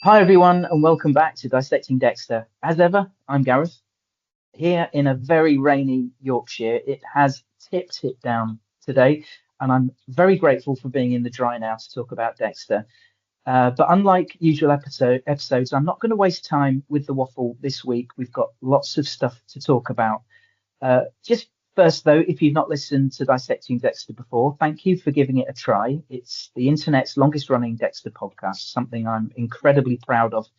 Hi, everyone, and welcome back to Dissecting Dexter. As ever, I'm Gareth. Here in a very rainy Yorkshire, it has tipped it down today, and I'm very grateful for being in the dry now to talk about Dexter. But unlike usual episodes, I'm not going to waste time with the waffle this week. We've got lots of stuff to talk about. Just first, though, if you've not listened to Dissecting Dexter before, thank you for giving it a try. It's the internet's longest running Dexter podcast, something I'm incredibly proud of.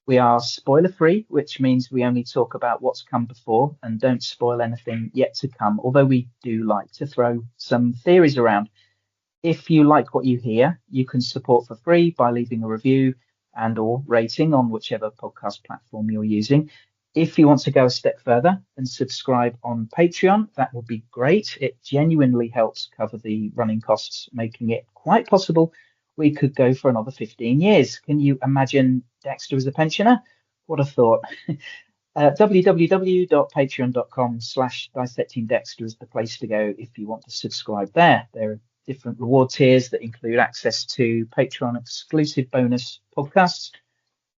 We are spoiler free, which means we only talk about what's come before and don't spoil anything yet to come, although we do like to throw some theories around. If you like what you hear, you can support for free by leaving a review and or rating on whichever podcast platform you're using. If you want to go a step further and subscribe on Patreon, that would be great. It genuinely helps cover the running costs, making it quite possible we could go for another 15 years. Can you imagine Dexter as a pensioner? What a thought. www.patreon.com/dissectingdexter is the place to go if you want to subscribe there. There are different reward tiers that include access to Patreon exclusive bonus podcasts,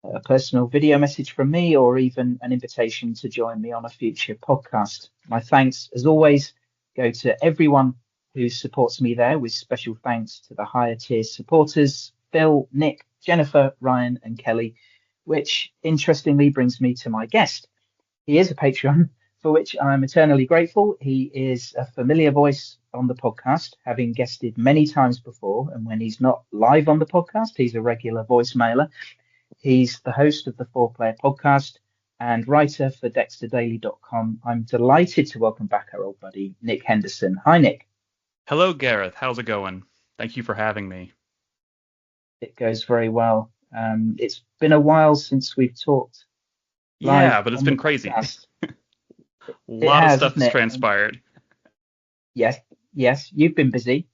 a personal video message from me, or even an invitation to join me on a future podcast. My thanks, as always, go to everyone who supports me there, with special thanks to the higher tier supporters, Phil, Nick, Jennifer, Ryan, and Kelly, which interestingly brings me to my guest. He is a Patreon, for which I'm eternally grateful. He is a familiar voice on the podcast, having guested many times before, and when he's not live on the podcast, he's a regular voicemailer. He's the host of the 4Player podcast and writer for DexterDaily.com. I'm delighted to welcome back our old buddy, Nick Henderson. Hi, Nick. Hello, Gareth. How's it going? Thank you for having me. It goes very well. It's been a while since we've talked. Yeah, but it's been crazy. A lot of stuff has transpired. Yes. You've been busy.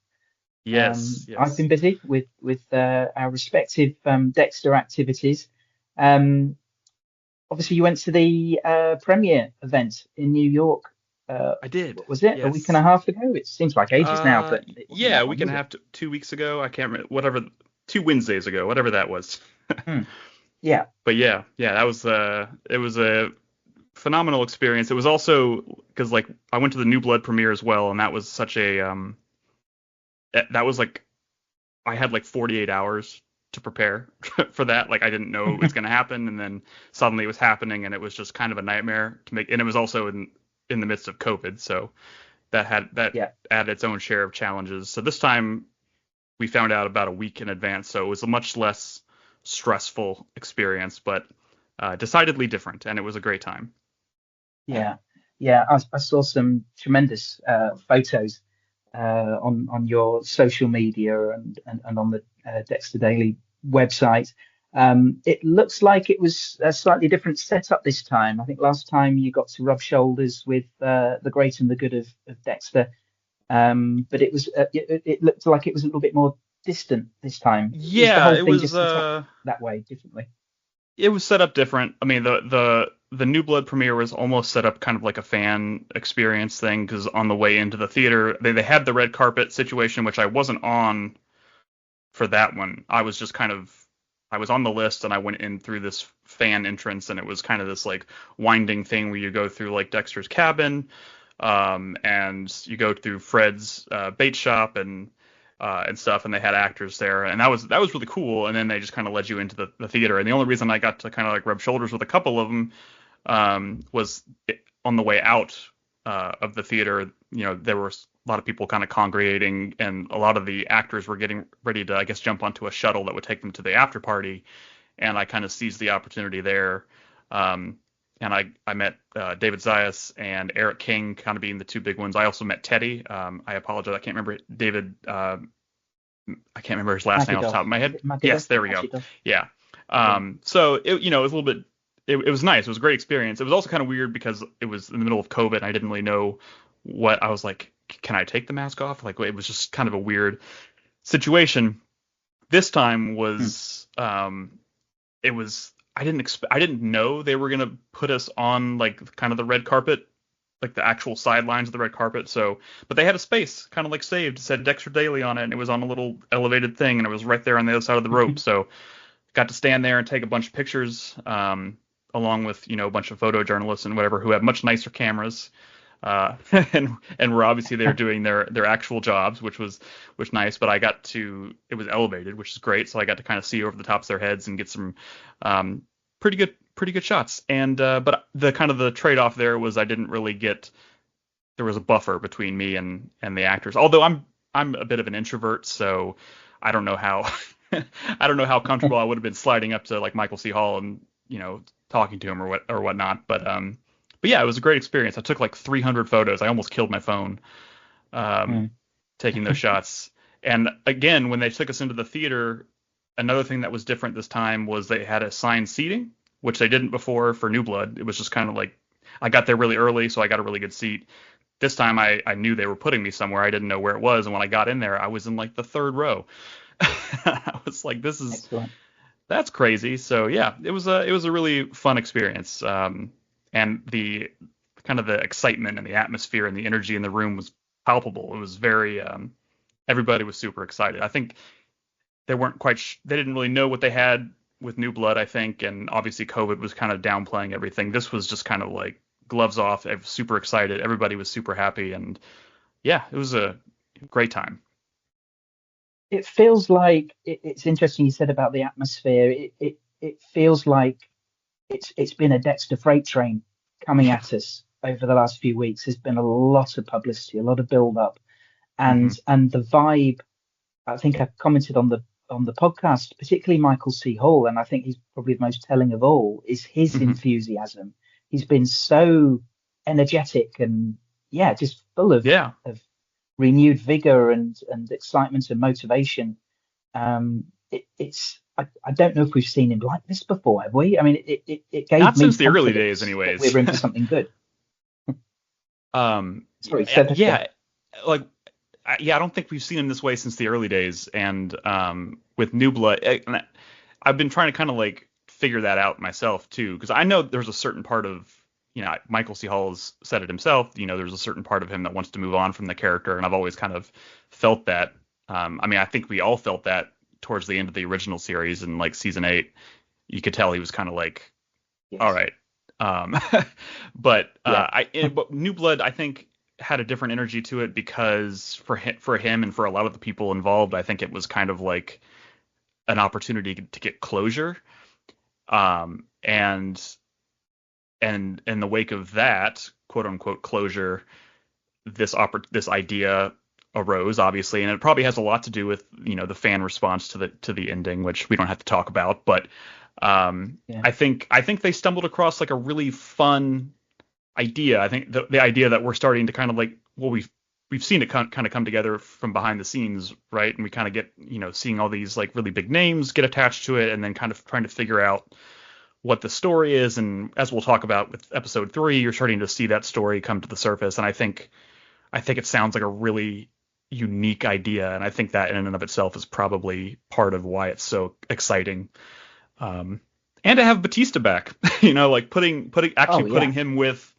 Yes. I've been busy with our respective Dexter activities. Obviously, you went to the premiere event in New York. I did. Was it a week and a half ago? It seems like ages now, but yeah, a week and a half, 2 weeks ago. I can't remember, whatever, 2 Wednesdays ago, whatever that was. Yeah. But yeah, that was it was a phenomenal experience. It was also because I went to the New Blood premiere as well, and that was such a that was I had 48 hours to prepare for that. I didn't know it was going to happen, and then suddenly it was happening, and it was just kind of a nightmare to make. And it was also in the midst of COVID, so that added its own share of challenges. So this time we found out about a week in advance, so it was a much less stressful experience, but decidedly different, and it was a great time. Yeah. I saw some tremendous photos on your social media and on the Dexter Daily website. It looks like it was a slightly different setup this time. I think last time you got to rub shoulders with the great and the good of Dexter, but it was it looked like it was a little bit more distant this time. Yeah, it was that way differently. It was set up different. I mean, the New Blood premiere was almost set up kind of like a fan experience thing, because on the way into the theater, they had the red carpet situation, which I wasn't on for that one. I was just I was on the list, and I went in through this fan entrance, and it was kind of this winding thing where you go through Dexter's cabin, and you go through Fred's bait shop and stuff, and they had actors there, and that was really cool. And then they just kind of led you into the theater, and the only reason I got to kind of rub shoulders with a couple of them was on the way out of the theater. There were a lot of people kind of congregating, and a lot of the actors were getting ready to, I guess, jump onto a shuttle that would take them to the after party, and I kind of seized the opportunity there. And I met David Zayas and Eric King, kind of being the two big ones. I also met Teddy. I apologize, I can't remember David. I can't remember his last name off the top of my head. Yes, there we go. Yeah. So it was a little bit. It was nice. It was a great experience. It was also kind of weird because it was in the middle of COVID, and I didn't really know what I was like. Can I take the mask off? It was just kind of a weird situation. This time was it was. I didn't know they were gonna put us on kind of the red carpet, the actual sidelines of the red carpet. So, but they had a space kind of saved, it said Dexter Daily on it, and it was on a little elevated thing, and it was right there on the other side of the rope. So got to stand there and take a bunch of pictures, along with, a bunch of photojournalists and whatever who have much nicer cameras. And were obviously there doing their actual jobs, which was nice. But it was elevated, which is great. So I got to kind of see over the tops of their heads and get some pretty good shots. And but the trade-off there was I didn't really get. There was a buffer between me and the actors. Although I'm a bit of an introvert, so I don't know how comfortable I would have been sliding up to like Michael C. Hall and talking to him or whatnot. But yeah, it was a great experience. I took like 300 photos. I almost killed my phone taking those shots. And again, when they took us into the theater, another thing that was different this time was they had assigned seating, which they didn't before for New Blood. It was just kind of like I got there really early, so I got a really good seat. This time I knew they were putting me somewhere. I didn't know where it was. And when I got in there, I was in like the third row. I was like, that's crazy. So yeah, it was a really fun experience. And the kind of the excitement and the atmosphere and the energy in the room was palpable. It was very, everybody was super excited. I think they weren't they didn't really know what they had with New Blood, I think. And obviously COVID was kind of downplaying everything. This was just kind of like gloves off. I was super excited. Everybody was super happy. And yeah, it was a great time. It feels like it's interesting you said about the atmosphere. It feels like it's been a Dexter freight train coming at us over the last few weeks. There's been a lot of publicity, a lot of build up, and the vibe. I think I commented on the podcast, particularly Michael C. Hall, and I think he's probably the most telling of all, is his enthusiasm. He's been so energetic and just full of renewed vigor and excitement and motivation. I don't know if we've seen him like this before, have we? I mean, it gave not me since the early days, anyways. We're in for something good. Sorry, I don't think we've seen him this way since the early days. And with New Blood, I've been trying to kind of like figure that out myself too, because I know there's a certain part of Michael C. Hall has said it himself. There's a certain part of him that wants to move on from the character, and I've always kind of felt that. I think we all felt that towards the end of the original series in like season 8. You could tell he was kind of like, all right. But New Blood, I think, had a different energy to it because for him and for a lot of the people involved, I think it was kind of like an opportunity to get closure. And in the wake of that, quote unquote closure, this idea arose, obviously, and it probably has a lot to do with the fan response to the ending, which we don't have to talk about. But I think they stumbled across like a really fun idea. I think the idea that we're starting to kind of like, well, we've seen it kind of come together from behind the scenes, right? And we kind of get seeing all these like really big names get attached to it, and then kind of trying to figure out what the story is. And as we'll talk about with episode 3, you're starting to see that story come to the surface. And I think it sounds like a really unique idea, and I think that in and of itself is probably part of why it's so exciting. And to have Batista back, like putting him with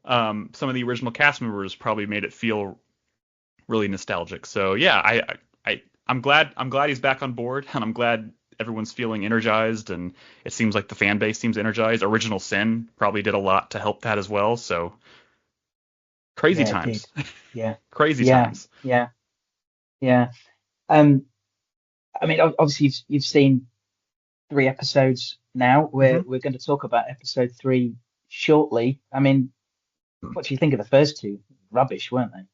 some of the original cast members probably made it feel really nostalgic. So yeah, I'm glad he's back on board, and I'm glad everyone's feeling energized, and it seems like the fan base seems energized. Original Sin probably did a lot to help that as well. So crazy times. Crazy times. Yeah. I mean, obviously you've seen 3 episodes now. We're going to talk about episode 3 shortly. I mean, what do you think of the first 2? Rubbish, weren't they?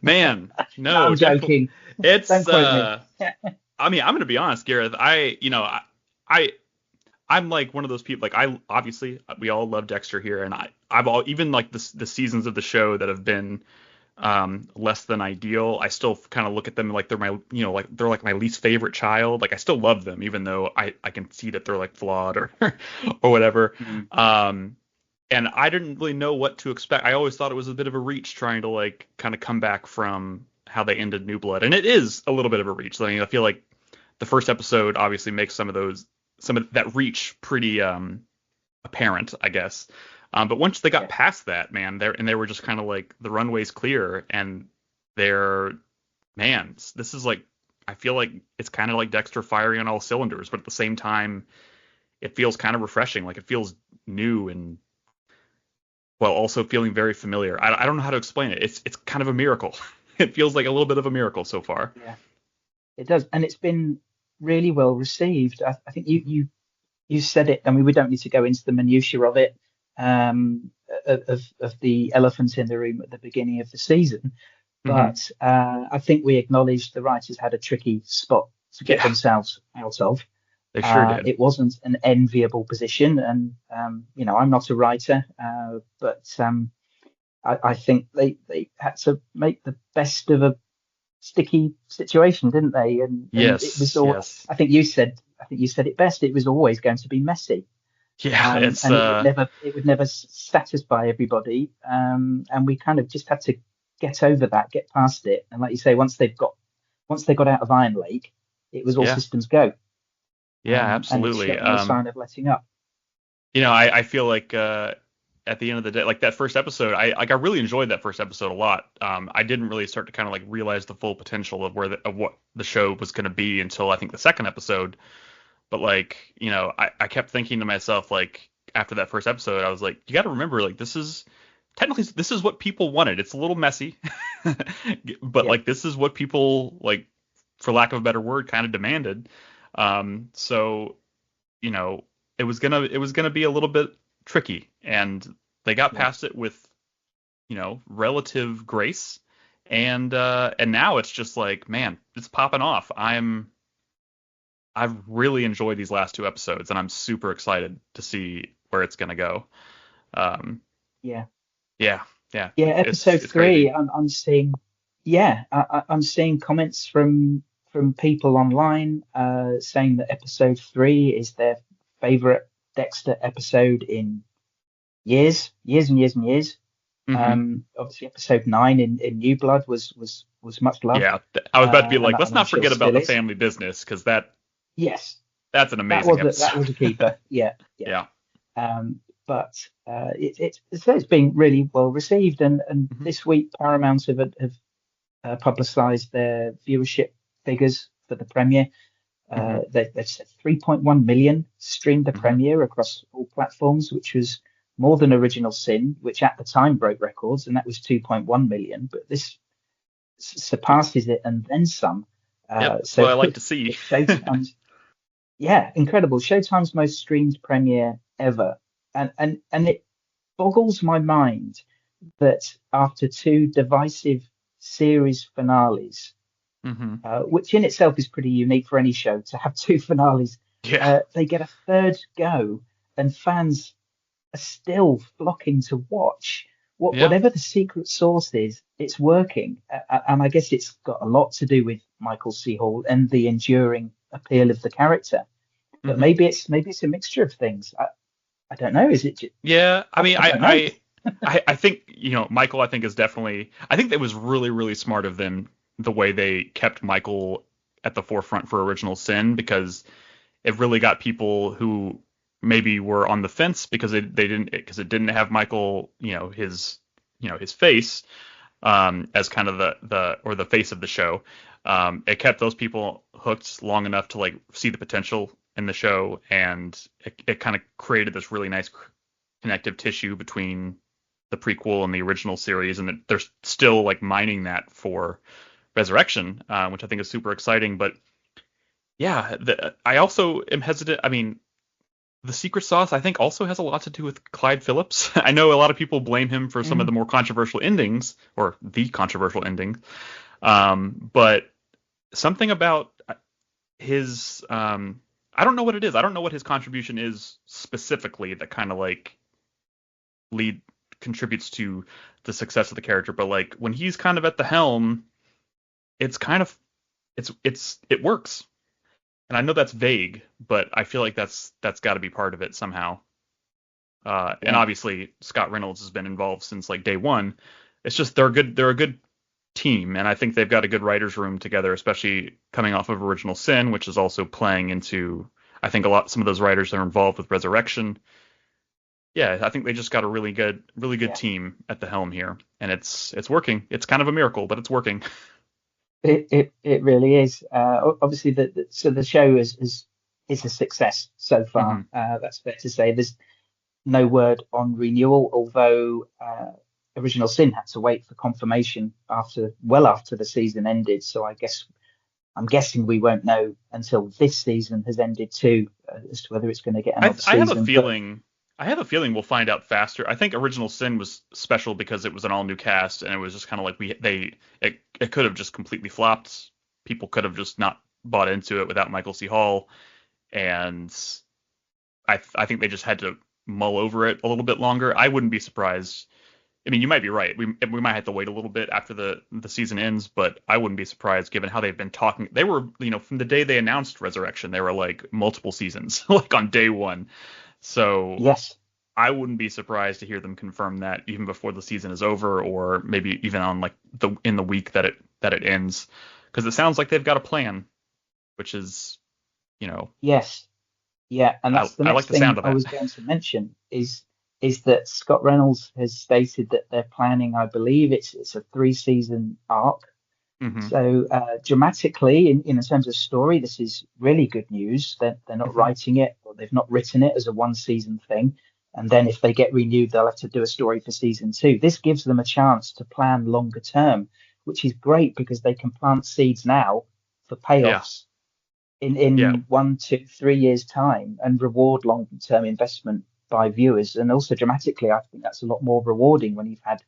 Man, no, I'm joking. It's I mean, I'm going to be honest, Gareth. I'm like one of those people. Like we all love Dexter here, and even like the seasons of the show that have been less than ideal, I still kind of look at them like they're my they're like my least favorite child. Like I still love them, even though I can see that they're like flawed or or whatever. And I didn't really know what to expect. I always thought it was a bit of a reach trying to like kind of come back from how they ended New Blood, and it is a little bit of a reach. I mean, I feel like the first episode obviously makes some of that reach pretty apparent, I guess. But once they got past that, man, they were just kind of like the runway's clear, and this is like I feel like it's kind of like Dexter firing on all cylinders, but at the same time, it feels kind of refreshing. Like it feels new and while also feeling very familiar. I don't know how to explain it. It's kind of a miracle. It feels like a little bit of a miracle so far. Yeah, it does, and it's been really well received. I think you said it. I mean, we don't need to go into the minutiae of it, of the elephant in the room at the beginning of the season, Hmm. but I think we acknowledged the writers had a tricky spot to get Yeah, themselves out of. they sure did. It wasn't an enviable position, and I'm not a writer, but I think they had to make the best of a sticky situation, didn't they? And it was Yes, all. yes. I think you said it best. It was always going to be messy, Yeah, it's and it would never satisfy everybody. And we kind of just had to get over that, get past it, and like you say, once they got out of Iron Lake, it was all yeah, systems go, yeah, and it absolutely. showed no sign of letting up. I feel like at the end of the day, like that first episode, I really enjoyed that first episode a lot. I didn't really start to kind of like realize the full potential of of what the show was going to be until I think the second episode. But like, I kept thinking to myself, like after that first episode, I was like, you got to remember, like this is what people wanted. It's a little messy, but Yeah, like this is what people like, for lack of a better word, kind of demanded. So you know, it was gonna be a little bit tricky, and they got yeah, past it with relative grace, and now it's just like, man, it's popping off. I've really enjoyed these last two episodes, and I'm super excited to see where it's gonna go. Um, yeah. yeah, yeah, Yeah, episode it's three. crazy. I'm seeing. Yeah, I'm seeing comments from people online saying that episode three is their favorite Dexter episode in years and years and years. Hmm. Obviously, episode nine in New Blood was much loved, Yeah, I was about to be and like, let's I'm not sure forget about still the is. family business because Yes, that's an that amazing was that episode. was a keeper. Yeah, yeah. Yeah. But it's being really well received, and Hmm. this week Paramount have publicised their viewership figures for the premiere. Hmm. They've said 3.1 million streamed the Hmm. premiere across all platforms, which was more than Original Sin, which at the time broke records, and that was 2.1 million. But this surpasses it and then some. Yep, that's So what I like to see. it's Showtime's, yeah, incredible. Showtime's most streamed premiere ever, and it boggles my mind that after two divisive series finales, Hmm. which in itself is pretty unique for any show to have two finales, Yeah. they get a third go, and fans are still flocking to watch. Yeah. Whatever the secret sauce is, it's working, and I guess it's got a lot to do with Michael C. Hall and the enduring appeal of the character. But Hmm. maybe it's a mixture of things. I don't know. Is it? Yeah. I mean, I don't know. I think, Michael, I think is definitely, I think that was really, really smart of them, the way they kept Michael at the forefront for Original Sin, because it really got people who maybe were on the fence because it didn't have Michael, his face, as kind of the face of the show. It kept those people hooked long enough to like see the potential in the show, and it kind of created this really nice connective tissue between the prequel and the original series, and they're still like mining that for Resurrection, which I think is super exciting. But yeah, I also am hesitant. I mean, the secret sauce I think also has a lot to do with Clyde Phillips. I know a lot of people blame him for some of the Mm, more controversial endings, or the controversial ending. But something about his, I don't know what it is. I don't know what his contribution is specifically that kind of like lead contributes to the success of the character. But like when he's kind of at the helm, it's kind of it works. And I know that's vague, but I feel like that's got to be part of it somehow. And yeah, obviously Scott Reynolds has been involved since like day one. It's just they're a good team, and I think they've got a good writers room together, especially coming off of Original Sin, which is also playing into, I think, some of those writers that are involved with Resurrection. Yeah, I think they just got a really good yeah. team at the helm here, and it's working. It's kind of a miracle, but it's working. It really is. Obviously, so the show is a success so far. Hmm. That's fair to say. There's no word on renewal, although Original Sin had to wait for confirmation after the season ended. So I'm guessing we won't know until this season has ended too, as to whether it's going to get another I have a season. But feeling. I have a feeling we'll find out faster. I think Original Sin was special because it was an all new cast, and it was just kind of like it could have just completely flopped. People could have just not bought into it without Michael C. Hall, and I think they just had to mull over it a little bit longer. I wouldn't be surprised. I mean, you might be right. We might have to wait a little bit after the season ends, but I wouldn't be surprised given how they've been talking. They were, from the day they announced Resurrection, they were like multiple seasons, like on day one. So yes, I wouldn't be surprised to hear them confirm that even before the season is over, or maybe even on like in the week that it ends, because it sounds like they've got a plan, which is, you know, yes, yeah, and that's the I like next the sound thing of I that. was going to mention is that Scott Reynolds has stated that they're planning, I believe it's a 3 season arc. Hmm. So dramatically, in terms of story, this is really good news. They're not Hmm. writing it, or they've not written it as a 1 season thing. And then if they get renewed, they'll have to do a story for season 2. This gives them a chance to plan longer term, which is great because they can plant seeds now for Yeah, payoffs yeah. in 1, 2, 3 years time and reward long term investment by viewers. And also dramatically, I think that's a lot more rewarding when you've had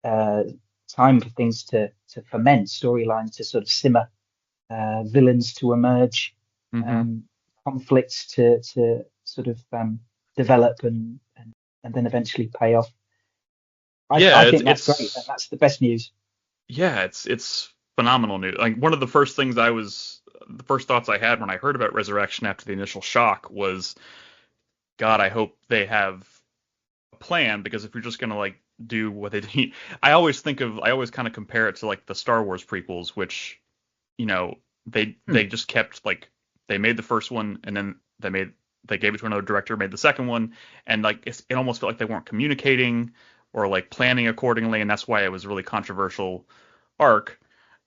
uh, time for things to ferment, storyline to sort of simmer, villains to emerge, Hmm. um, conflicts to sort of develop and then eventually pay off. Yeah, I it's think that's great. it's That's the best news. yeah, it's phenomenal news. Like one of the first thoughts I had when I heard about Resurrection after the initial shock was, God, I hope they have a plan, because if you're just gonna like do what they do, I always kind of compare it to like the Star Wars prequels, which, you know, they Hmm. just kept like they made the first one and then they gave it to another director, made the second one, and like it almost felt like they weren't communicating or like planning accordingly, and that's why it was a really controversial arc.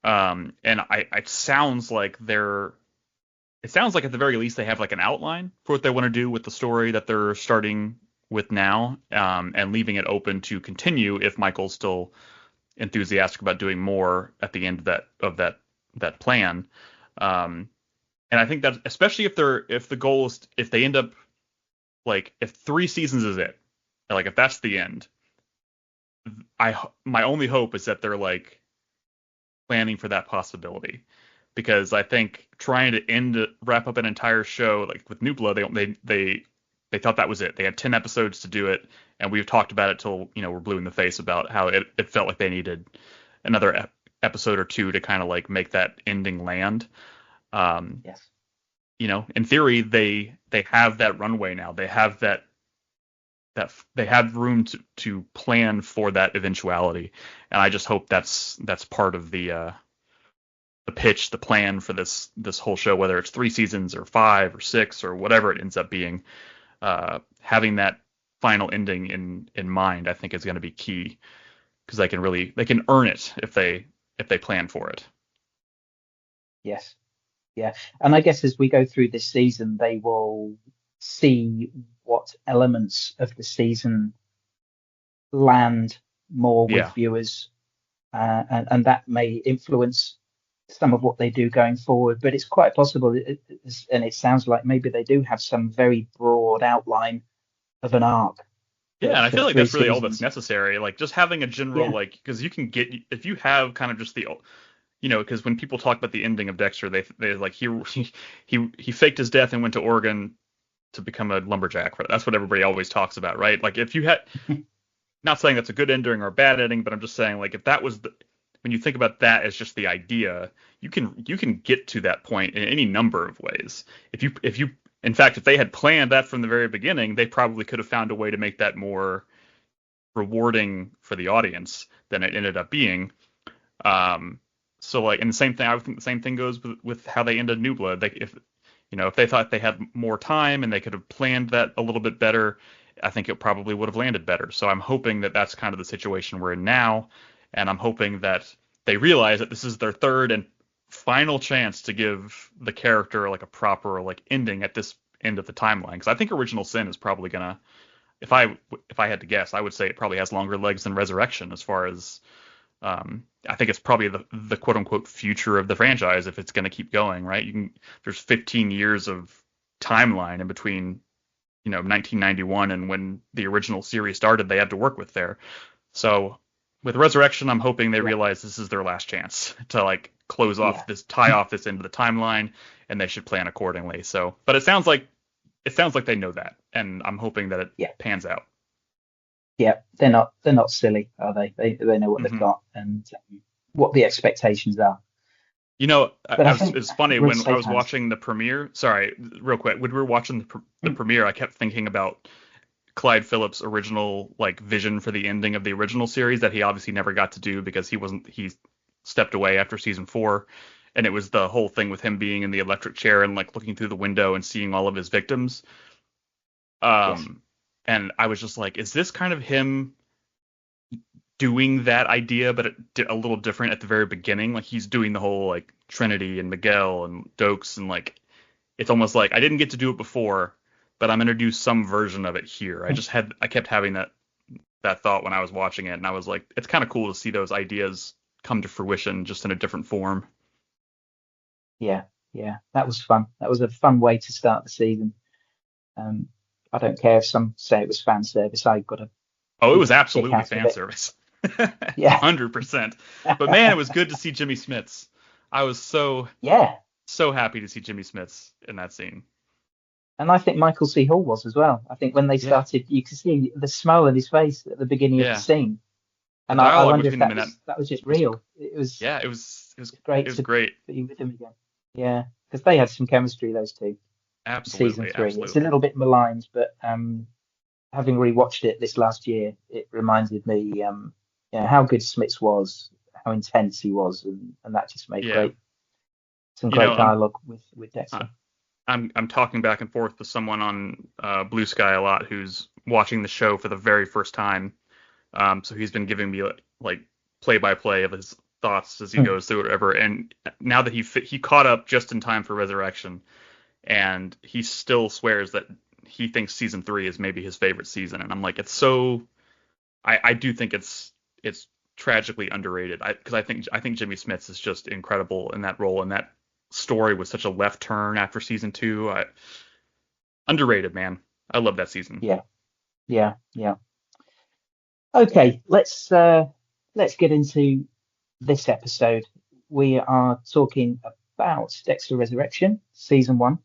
And it sounds like it sounds like at the very least they have like an outline for what they want to do with the story that they're starting with now, and leaving it open to continue if Michael's still enthusiastic about doing more at the end of that plan. Um, and I think that especially if the goal is, if they end up like if 3 seasons is it, like if that's the end, my only hope is that they're like planning for that possibility, because I think trying to wrap up an entire show like with New Blood, they thought that was it. They had 10 episodes to do it, and we've talked about it till we're blue in the face about how it felt like they needed another episode or two to kind of like make that ending land. Um, Yes. in theory, they have that runway now. They have they have room to plan for that eventuality, and I just hope that's part of the pitch, the plan for this whole show, whether it's 3 seasons or 5 or 6 or whatever it ends up being. Having that final ending in mind, I think is going to be key, because they can earn it if they plan for it. Yes. Yeah. And I guess as we go through this season, they will see what elements of the season land more with Yeah. viewers, and that may influence some of what they do going forward. But it's quite possible, and it sounds like maybe they do have some very broad outline of an arc Yeah, and I for feel like three that's really all that's seasons. necessary. Like just having a general Yeah. like, because you can get, if you have kind of just because when people talk about the ending of Dexter, they like he faked his death and went to Oregon to become a lumberjack. That's what everybody always talks about, right? Like if you had, not saying that's a good ending or a bad ending, but I'm just saying like if that was when you think about that as just the idea, you can get to that point in any number of ways. If you in fact, if they had planned that from the very beginning, they probably could have found a way to make that more rewarding for the audience than it ended up being. So like, and the same thing, I would think the same thing goes with how they ended New Blood. Like if they thought they had more time and they could have planned that a little bit better, I think it probably would have landed better. So I'm hoping that that's kind of the situation we're in now, and I'm hoping that they realize that this is their third and final chance to give the character like a proper like ending at this end of the timeline. Because I think Original Sin is probably gonna, if I had to guess, I would say it probably has longer legs than Resurrection as far as I think it's probably the quote unquote future of the franchise if it's going to keep going, right? There's 15 years of timeline in between, 1991 and when the original series started, they had to work with there. So with Resurrection, I'm hoping they realize this is their last chance to like tie off this into the timeline, and they should plan accordingly. So, but it sounds like they know that, and I'm hoping that it pans out. Yeah, they're not silly, are they? They know what they've got and what the expectations are. It's funny when I was watching the premiere. Sorry, real quick. When we were watching the premiere, I kept thinking about Clyde Phillips' original like vision for the ending of the original series that he obviously never got to do because he stepped away after season 4, and it was the whole thing with him being in the electric chair and like looking through the window and seeing all of his victims. Yes. And I was just like, is this kind of him doing that idea, but a little different at the very beginning? Like he's doing the whole like Trinity and Miguel and Dokes, and like it's almost like I didn't get to do it before, but I'm gonna do some version of it here. I kept having that thought when I was watching it, and I was like, it's kind of cool to see those ideas come to fruition just in a different form. Yeah, that was fun. That was a fun way to start the season. I don't care if some say it was fan service. I got a it was absolutely fan service. Yeah, 100%. But man, it was good to see Jimmy Smits. I was so happy to see Jimmy Smits in that scene. And I think Michael C. Hall was as well. I think when they started, you could see the smile on his face at the beginning of the scene. And I wonder if that was just real. It was great. It was great to be with him again. Yeah, because they had some chemistry, those two. Absolutely. Season 3. Absolutely. It's a little bit maligned, but having rewatched it this last year, it reminded me how good Smits was, how intense he was, and that just made some great dialogue with Dexter. I'm talking back and forth with someone on Blue Sky a lot who's watching the show for the very first time. So he's been giving me like play-by-play of his thoughts as he goes through whatever. And now that he caught up just in time for Resurrection, and he still swears that he thinks season 3 is maybe his favorite season. And I'm like, it's so. I do think it's tragically underrated. Because I think Jimmy Smits is just incredible in that role, and that story was such a left turn after season 2. Underrated, man. I love that season. Yeah. Okay, let's get into this episode. We are talking about Dexter Resurrection, season 1,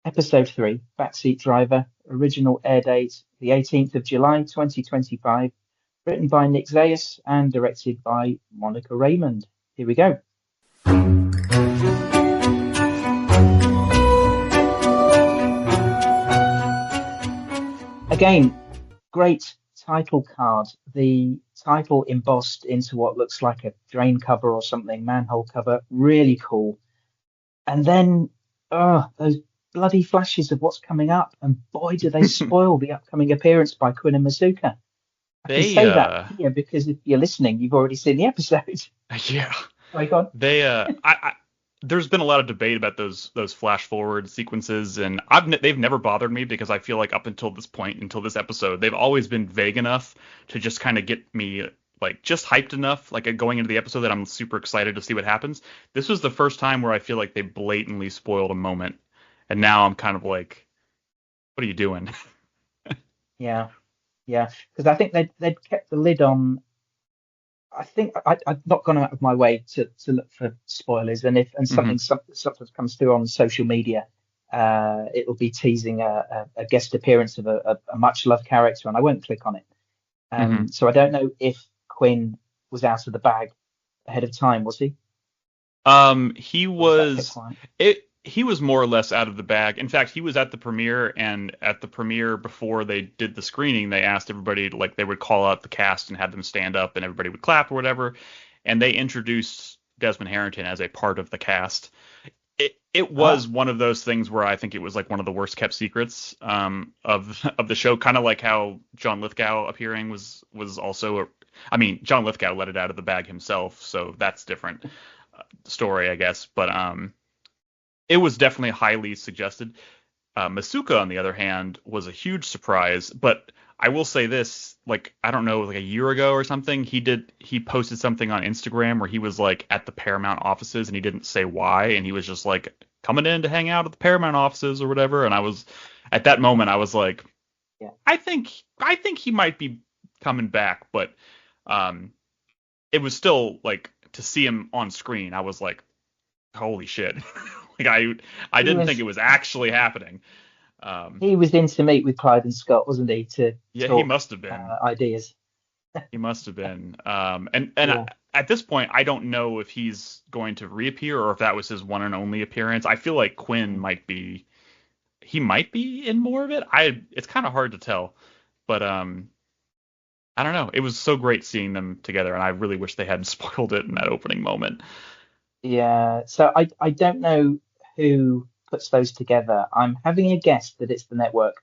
episode 3, Backseat Driver. Original air date the 18th of July 2025. Written by Nick Zayas and directed by Monica Raymond. Here we go. Again, great title card. The title embossed into what looks like a drain cover or something, manhole cover. Really cool. And then, those bloody flashes of what's coming up. And boy, do they spoil the upcoming appearance by Quinn and Masuka. I can say that here because if you're listening, you've already seen the episode. Yeah. Sorry, go on. There's been a lot of debate about those flash forward sequences, and they've never bothered me because I feel like up until this point, until this episode, they've always been vague enough to just kind of get me like just hyped enough, like going into the episode that I'm super excited to see what happens. This was the first time where I feel like they blatantly spoiled a moment, and now I'm kind of like, what are you doing? Yeah, because I think they'd kept the lid on. I think I've not gone out of my way to look for spoilers, and something sometimes comes through on social media, it'll be teasing a guest appearance of a much loved character, and I won't click on it. So I don't know if Quinn was out of the bag ahead of time, was he? He was. He was more or less out of the bag. In fact, he was at the premiere, and at the premiere before they did the screening, they asked everybody to, like, they would call out the cast and have them stand up and everybody would clap or whatever. And they introduced Desmond Harrington as a part of the cast. It was one of those things where I think it was like one of the worst kept secrets of the show, kind of like how John Lithgow appearing was also John Lithgow let it out of the bag himself, so that's different. story, I guess. But it was definitely highly suggested. Masuka, on the other hand, was a huge surprise. But I will say this, like, I don't know, like a year ago or something, he posted something on Instagram where he was like at the Paramount offices and he didn't say why, and he was just like coming in to hang out at the Paramount offices or whatever. And I was, at that moment, I was like, Yeah. I think he might be coming back, but it was still like, to see him on screen, I was like, holy shit. Like I didn't think it was actually happening. He was in to meet with Clyde and Scott, wasn't he? To Yeah, talk he must have been. ideas. He must have been. And Yeah. at this point, I don't know if he's going to reappear or if that was his one and only appearance. I feel like Quinn might be in more of it. It's kind of hard to tell, but I don't know. It was so great seeing them together, and I really wish they hadn't spoiled it in that opening moment. Yeah. So I don't know who puts those together. I'm having a guess that it's the network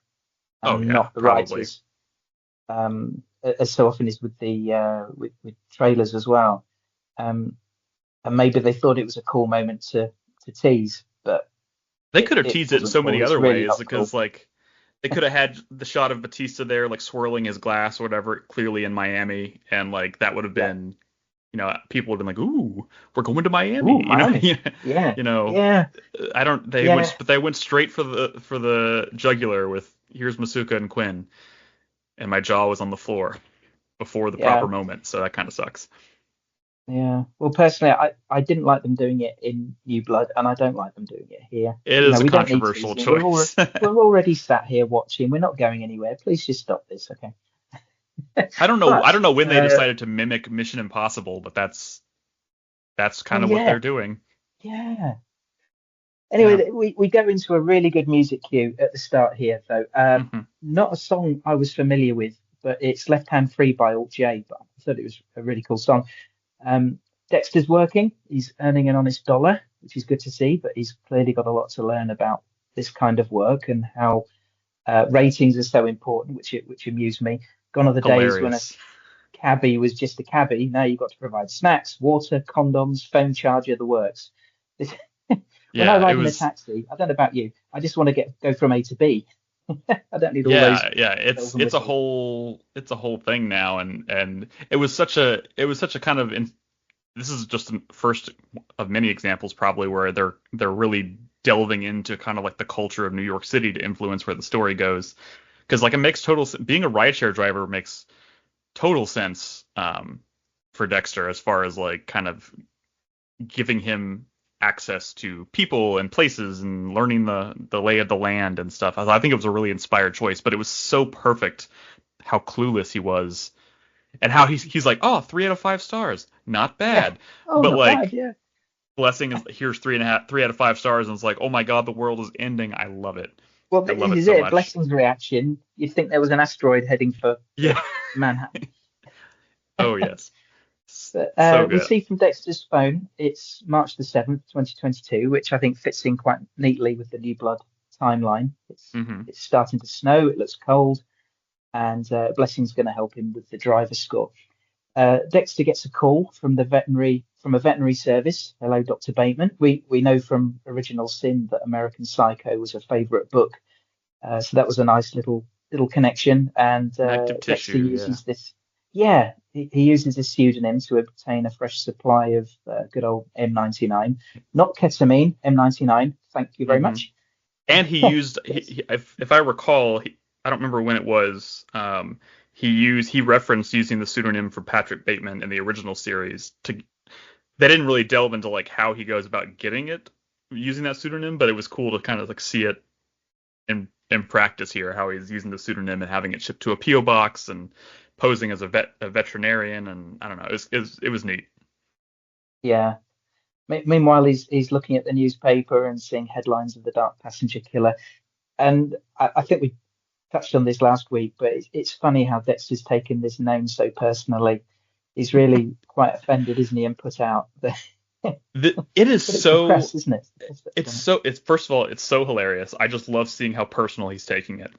Oh and yeah, not the probably. writers. As so often is with the with trailers as well. Um, and maybe they thought it was a cool moment to tease, but They could have it teased it in wasn't so cool. many It's other really ways, not cool. because like they could have had the shot of Batista there, like swirling his glass or whatever, clearly in Miami, and like that would have Yeah. been, people would have been like, "Ooh, we're going to Ooh, Miami," Miami. Yeah. you know. Yeah. I don't. Yeah. But they went straight for the jugular with, "Here's Masuka and Quinn," and my jaw was on the floor before the proper Yeah. moment, so that kind of sucks. Yeah. Well, personally, I didn't like them doing it in New Blood, and I don't like them doing it here. It is a We don't need controversial teasing. choice. We're already sat here watching. We're not going anywhere. Please just stop this, okay? I don't know. I But don't know when they decided to mimic Mission Impossible, but that's kind well, of what they're yeah, doing. yeah. Yeah. Anyway, we go into a really good music cue at the start here, though. Hmm. Not a song I was familiar with, but it's Left Hand Free by Alt J. But I thought it was a really cool song. Um, Dexter's working. He's earning an honest dollar, which is good to see, but he's clearly got a lot to learn about this kind of work and how ratings are so important, which amused me. Gone are the days when a Hilarious. cabbie was just a cabbie. Now you've got to provide snacks, water, condoms, phone charger, the works. When I Yeah, it ride in a was. taxi, I don't know about you, I just want to go from A to B. I don't need all those Yeah. bells It's and whistles. it's a whole thing now, and it was such a kind of this is just the first of many examples probably where they're really delving into kind of like the culture of New York City to influence where the story goes, because like it makes being a rideshare driver makes total sense for Dexter, as far as like kind of giving him access to people and places and learning the lay of the land and stuff. I think it was a really inspired choice, but it was so perfect how clueless he was, and how he's like, "Oh, 3 out of 5 stars, not Yeah. bad," Oh, but not bad. like Yeah. Blessing is, here's 3.5, 3 out of 5 stars, and it's like, "Oh my God, the world is ending." I love it. Well, I this love it is so it. much. Blessing's reaction. You'd think there was an asteroid heading for Yeah. Manhattan. Oh yes. But So we good. see from Dexter's phone, it's March the 7th, 2022, which I think fits in quite neatly with the New Blood timeline. Hmm. It's starting to snow, it looks cold, and Blessing's going to help him with the driver score. Dexter gets a call from a veterinary service. Hello, Dr. Bateman. We know from Original Sin that American Psycho was a favorite book, so that was a nice little connection. And Connective Dexter tissue. Yeah. uses this. Yeah, he uses a pseudonym to obtain a fresh supply of good old M99, not ketamine, M99. Thank you very Hmm. much. And he used, if I recall, I don't remember when it was. He referenced using the pseudonym for Patrick Bateman in the original series. They didn't really delve into like how he goes about getting it using that pseudonym, but it was cool to kind of like see it in practice here, how he's using the pseudonym and having it shipped to a PO box and posing as a veterinarian, and I don't know, it was neat. Yeah. Meanwhile, he's looking at the newspaper and seeing headlines of the Dark Passenger Killer. And I think we touched on this last week, but it's funny how Dexter's taken this name so personally. He's really quite offended, isn't he, and put out the. It is But it's the so press, isn't it? It's the press that's done it. it's first of all, it's so hilarious. I just love seeing how personal he's taking it.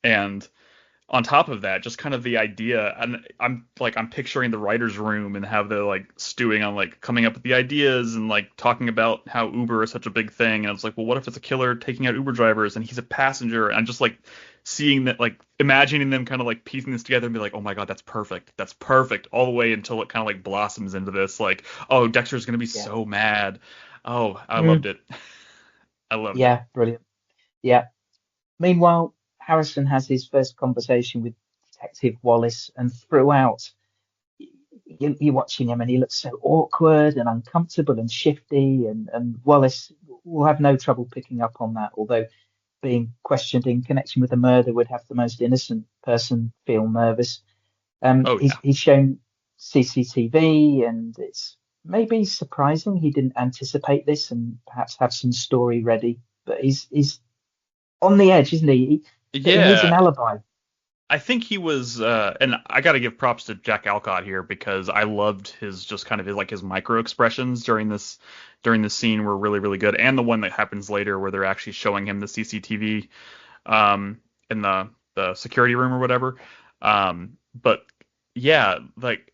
And on top of that, just kind of the idea, and I'm picturing the writer's room and how they're like stewing on like coming up with the ideas and like talking about how Uber is such a big thing. And I was like, well, what if it's a killer taking out Uber drivers and he's a passenger? And I'm just like seeing that, like imagining them kind of like piecing this together and be like, oh my God, that's perfect, all the way until it kind of like blossoms into this like, oh, Dexter's gonna be so mad. Oh, I loved it. I loved it. Yeah, brilliant. Yeah. Meanwhile, Harrison has his first conversation with Detective Wallace, and throughout, you're watching him, and he looks so awkward and uncomfortable and shifty, and Wallace will have no trouble picking up on that, although being questioned in connection with a murder would have the most innocent person feel nervous. Oh yeah. He's shown CCTV, and it's maybe surprising he didn't anticipate this and perhaps have some story ready. But he's on the edge, isn't he? He needs an Yeah. alibi. I think he was, and I got to give props to Jack Alcott here because I loved his just kind of his micro expressions during this scene were really really good, and the one that happens later where they're actually showing him the CCTV in the security room or whatever. But yeah, like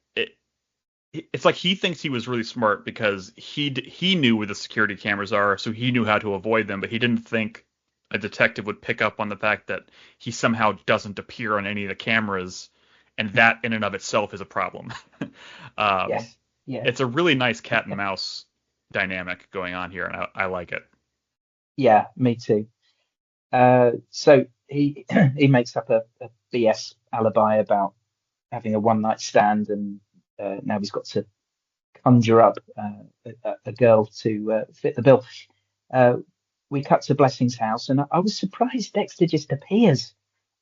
it's like he thinks he was really smart because he knew where the security cameras are, so he knew how to avoid them, but he didn't think a detective would pick up on the fact that he somehow doesn't appear on any of the cameras, and that in and of itself is a problem. um, Yes. Yeah. it's a really nice cat and mouse dynamic going on here, and I like it. Yeah. Me too. So he he makes up a BS alibi about having a one night stand, and now he's got to conjure up a girl to fit the bill. Uh, we cut to Blessing's house, and I was surprised Dexter just appears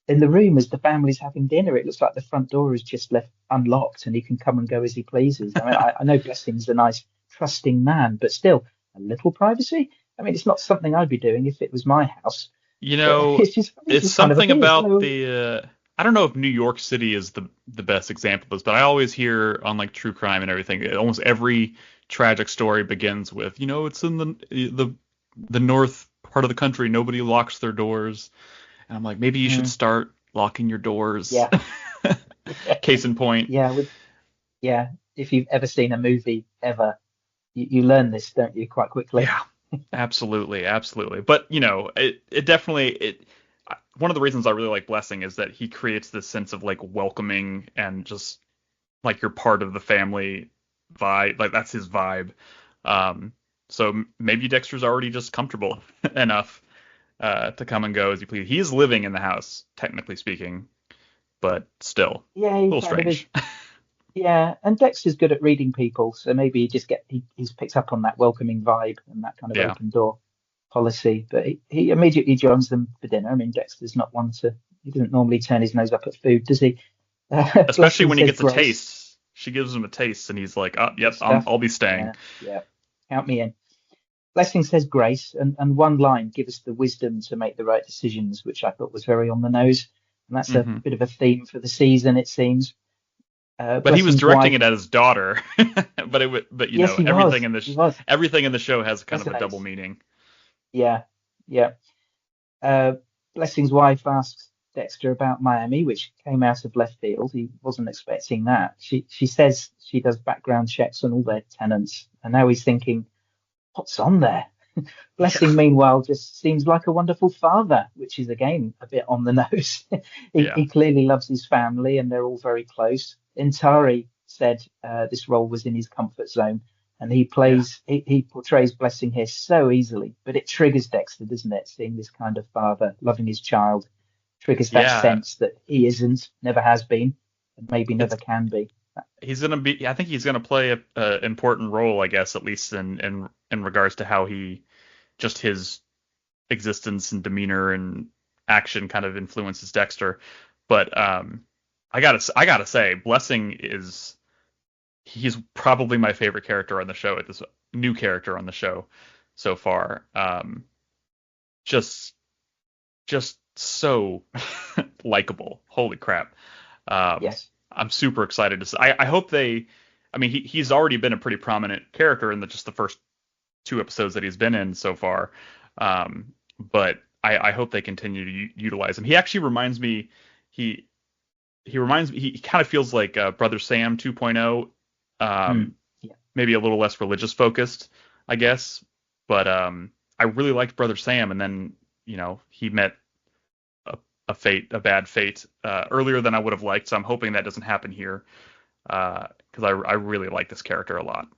in the room as the family's having dinner. It looks like the front door is just left unlocked, and he can come and go as he pleases. I mean, I know Blessing's a nice, trusting man, but still, a little privacy. I mean, it's not something I'd be doing if it was my house. You But know, it's it's just kind of something appears. about So, the I don't know if New York City is the best example of this, but I always hear on like true crime and everything, almost every tragic story begins with, it's in the north part of the country, nobody locks their doors. And I'm like, maybe you should mm, start locking your doors. yeah, Case in point. yeah, yeah. If you've ever seen a movie ever, you learn this, don't you, quite quickly? Yeah, absolutely, absolutely. But it definitely one of the reasons I really like Blessing is that he creates this sense of like welcoming and just like you're part of the family vibe. Like that's his vibe. So maybe Dexter's already just comfortable enough to come and go as he please. He is living in the house, technically speaking, but still Yeah, a he little kind of is. strange. Yeah, and Dexter's good at reading people, so maybe he's picked up on that welcoming vibe and that kind of Yeah, open door policy. But he immediately joins them for dinner. I mean, Dexter's not one to he doesn't normally turn his nose up at food, does he? especially Blessing when he says gets a grace. taste. She gives him a taste, and he's like, "Oh, yep, Good stuff. I'll be staying." Yeah, yeah. Count me in. Blessing says grace, and one line, give us the wisdom to make the right decisions, which I thought was very on the nose. And that's a hmm bit of a theme for the season, it seems. But he was Blessing's directing wife. it at his daughter. But Yes, he was. He was. everything in the show has kind of a double Resonates. meaning. Yeah, yeah. Uh, Blessing's wife asks Dexter about Miami, which came out of left field. He wasn't expecting that. She says she does background checks on all their tenants, and now he's thinking, what's on there? Yeah, Blessing, meanwhile, just seems like a wonderful father, which is again a bit on the nose. yeah, He clearly loves his family, and they're all very close. Intari said this role was in his comfort zone, and yeah, he portrays Blessing here so easily. But it triggers Dexter, doesn't it? Seeing this kind of father loving his child triggers that yeah. sense that he isn't, never has been, and maybe never It's can be. he's gonna be. I think he's gonna play a important role, I guess, at least in regards to how his existence and demeanor and action kind of influences Dexter. But I gotta say, Blessing is he's probably my favorite character on the show at this new character on the show so far. Just just so likable. Holy crap. Um, Yes. I'm super excited to see. I hope they. I mean, he's already been a pretty prominent character in just the first two episodes that he's been in so far. But I hope they continue to utilize him. He actually reminds me. He he reminds me. He kind of feels like Brother Sam 2.0. Yeah. Maybe a little less religious focused, I guess. But I really liked Brother Sam, and then he met a bad fate earlier than I would have liked. So I'm hoping that doesn't happen here, because I really like this character a lot.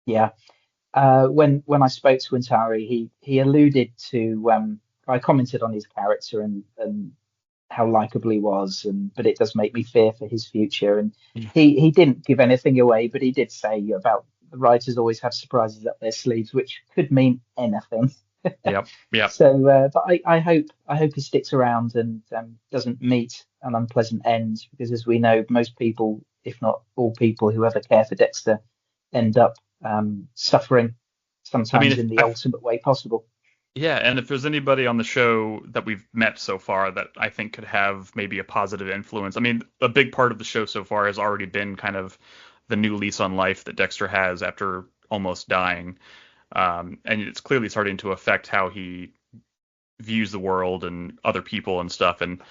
Yeah. When I spoke to Wintari, he alluded to I commented on his character and how likable he was, but it does make me fear for his future. And he didn't give anything away, but he did say about the writers always have surprises up their sleeves, which could mean anything. Yep. Yep. So, but I hope he sticks around and doesn't meet an unpleasant end, because as we know, most people, if not all people who ever care for Dexter, end up suffering, sometimes in the ultimate way possible. Yeah, and if there's anybody on the show that we've met so far that I think could have maybe a positive influence, I mean, a big part of the show so far has already been kind of the new lease on life that Dexter has after almost dying. And it's clearly starting to affect how he views the world and other people and stuff. And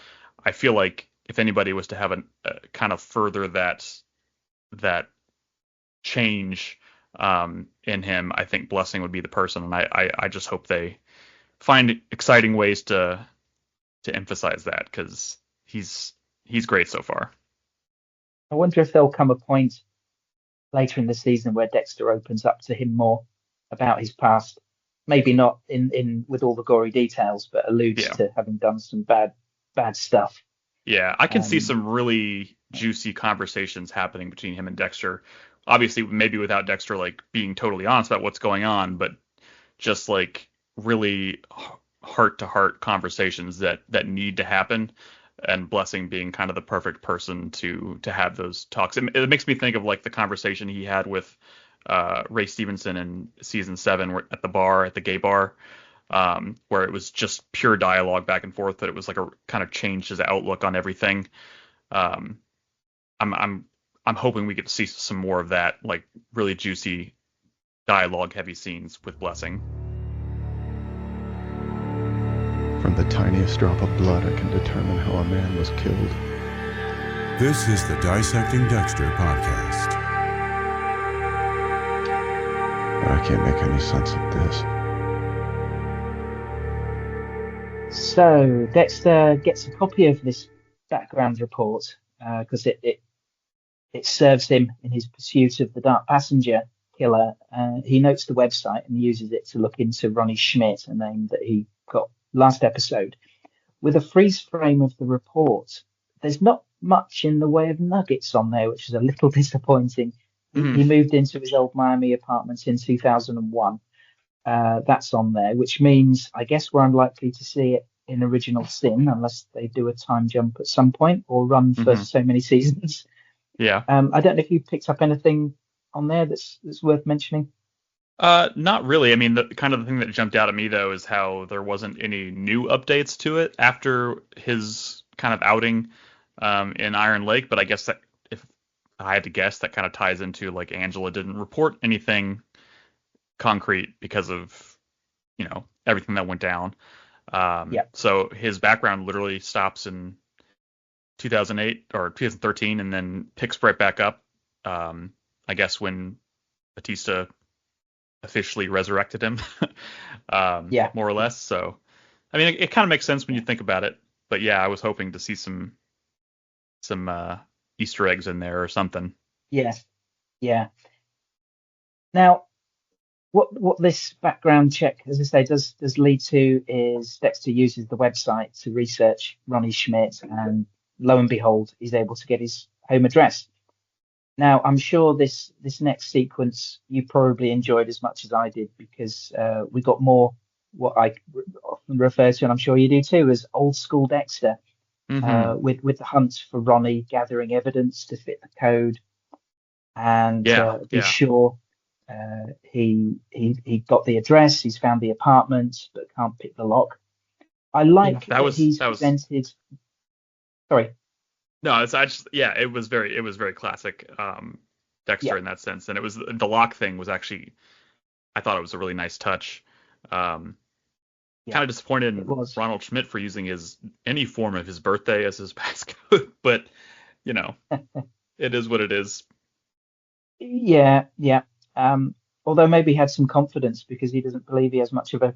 I feel like if anybody was to have a kind of further that change in him, I think Blessing would be the person. And I just hope they find exciting ways to emphasize that, because he's great so far. I wonder if there'll come a point later in the season where Dexter opens up to him more about his past. Maybe not in with all the gory details, but alludes to having done some bad stuff. Yeah, I can see some really juicy conversations happening between him and Dexter. Obviously, maybe without Dexter like being totally honest about what's going on, but just like really heart-to-heart conversations that need to happen, and Blessing being kind of the perfect person to have those talks. It makes me think of like the conversation he had with Ray Stevenson in season 7 at the bar, at the gay bar, where it was just pure dialogue back and forth, but it was like a kind of changed his outlook on everything. I'm hoping we get to see some more of that, like really juicy dialogue heavy scenes with Blessing. From the tiniest drop of blood, I can determine how a man was killed. This is the Dissecting Dexter Podcast. But I can't make any sense of this. So Dexter gets a copy of this background report because it serves him in his pursuit of the Dark Passenger killer. He notes the website and uses it to look into Ronnie Schmidt, a name that he got last episode, with a freeze frame of the report. There's not much in the way of nuggets on there, which is a little disappointing. He moved into his old Miami apartment in 2001. That's on there, which means I guess we're unlikely to see it in Original Sin unless they do a time jump at some point or run for so many seasons. Yeah. I don't know if you picked up anything on there that's worth mentioning. Not really. I mean, the kind of the thing that jumped out at me though is how there wasn't any new updates to it after his kind of outing in Iron Lake. But I guess that if I had to guess, that kind of ties into like Angela didn't report anything concrete because of everything that went down. So his background literally stops in 2008 or 2013 and then picks right back up. I guess when Batista officially resurrected him, more or less. So, I mean, it kind of makes sense when you think about it. But yeah, I was hoping to see some Easter eggs in there or something. Yeah. Now, what this background check, as I say, does lead to is Dexter uses the website to research Ronnie Schmidt, and lo and behold, he's able to get his home address. Now, I'm sure this next sequence you probably enjoyed as much as I did, because we got more what I often refer to, and I'm sure you do too, as old school Dexter, with the hunt for Ronnie, gathering evidence to fit the code, and be sure he got the address, he's found the apartment, but can't pick the lock. I like that he's presented. Sorry. No, it was very classic Dexter in that sense, and it was the lock thing was actually, I thought it was a really nice touch. Kind of disappointed in Ronald Schmidt for using any form of his birthday as his passcode, but it is what it is. Yeah, yeah. Although maybe he had some confidence because he doesn't believe he has much of a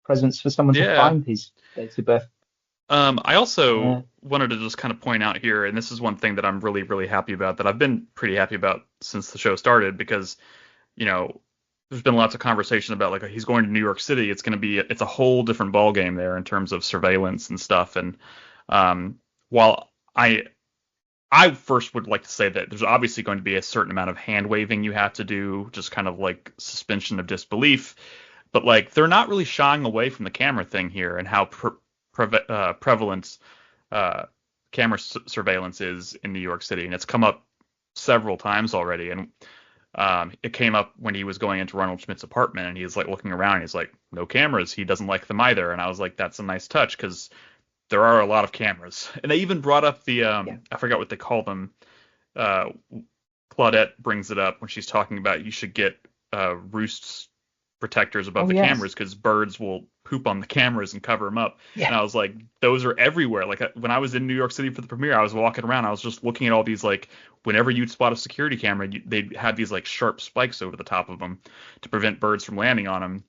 presence for someone to Yeah. find his date of birth. I also wanted to just kind of point out here, and this is one thing that I'm really, really happy about, that I've been pretty happy about since the show started, because, there's been lots of conversation about, like, he's going to New York City. It's a whole different ballgame there in terms of surveillance and stuff. And while I first would like to say that there's obviously going to be a certain amount of hand waving you have to do, just kind of like suspension of disbelief. But, like, they're not really shying away from the camera thing here and how prevalent camera surveillance is in New York City. And it's come up several times already. And it came up when he was going into Ronald Schmidt's apartment, and he's like looking around, and he's like, no cameras. He doesn't like them either. And I was like, that's a nice touch, because there are a lot of cameras. And they even brought up the, I forgot what they call them. Claudette brings it up when she's talking about you should get roosts protectors above the cameras, because birds will poop on the cameras and cover them up. Yeah. And I was like, those are everywhere. Like, when I was in New York City for the premiere, I was walking around, I was just looking at all these, like, whenever you'd spot a security camera, they'd have these, like, sharp spikes over the top of them to prevent birds from landing on them.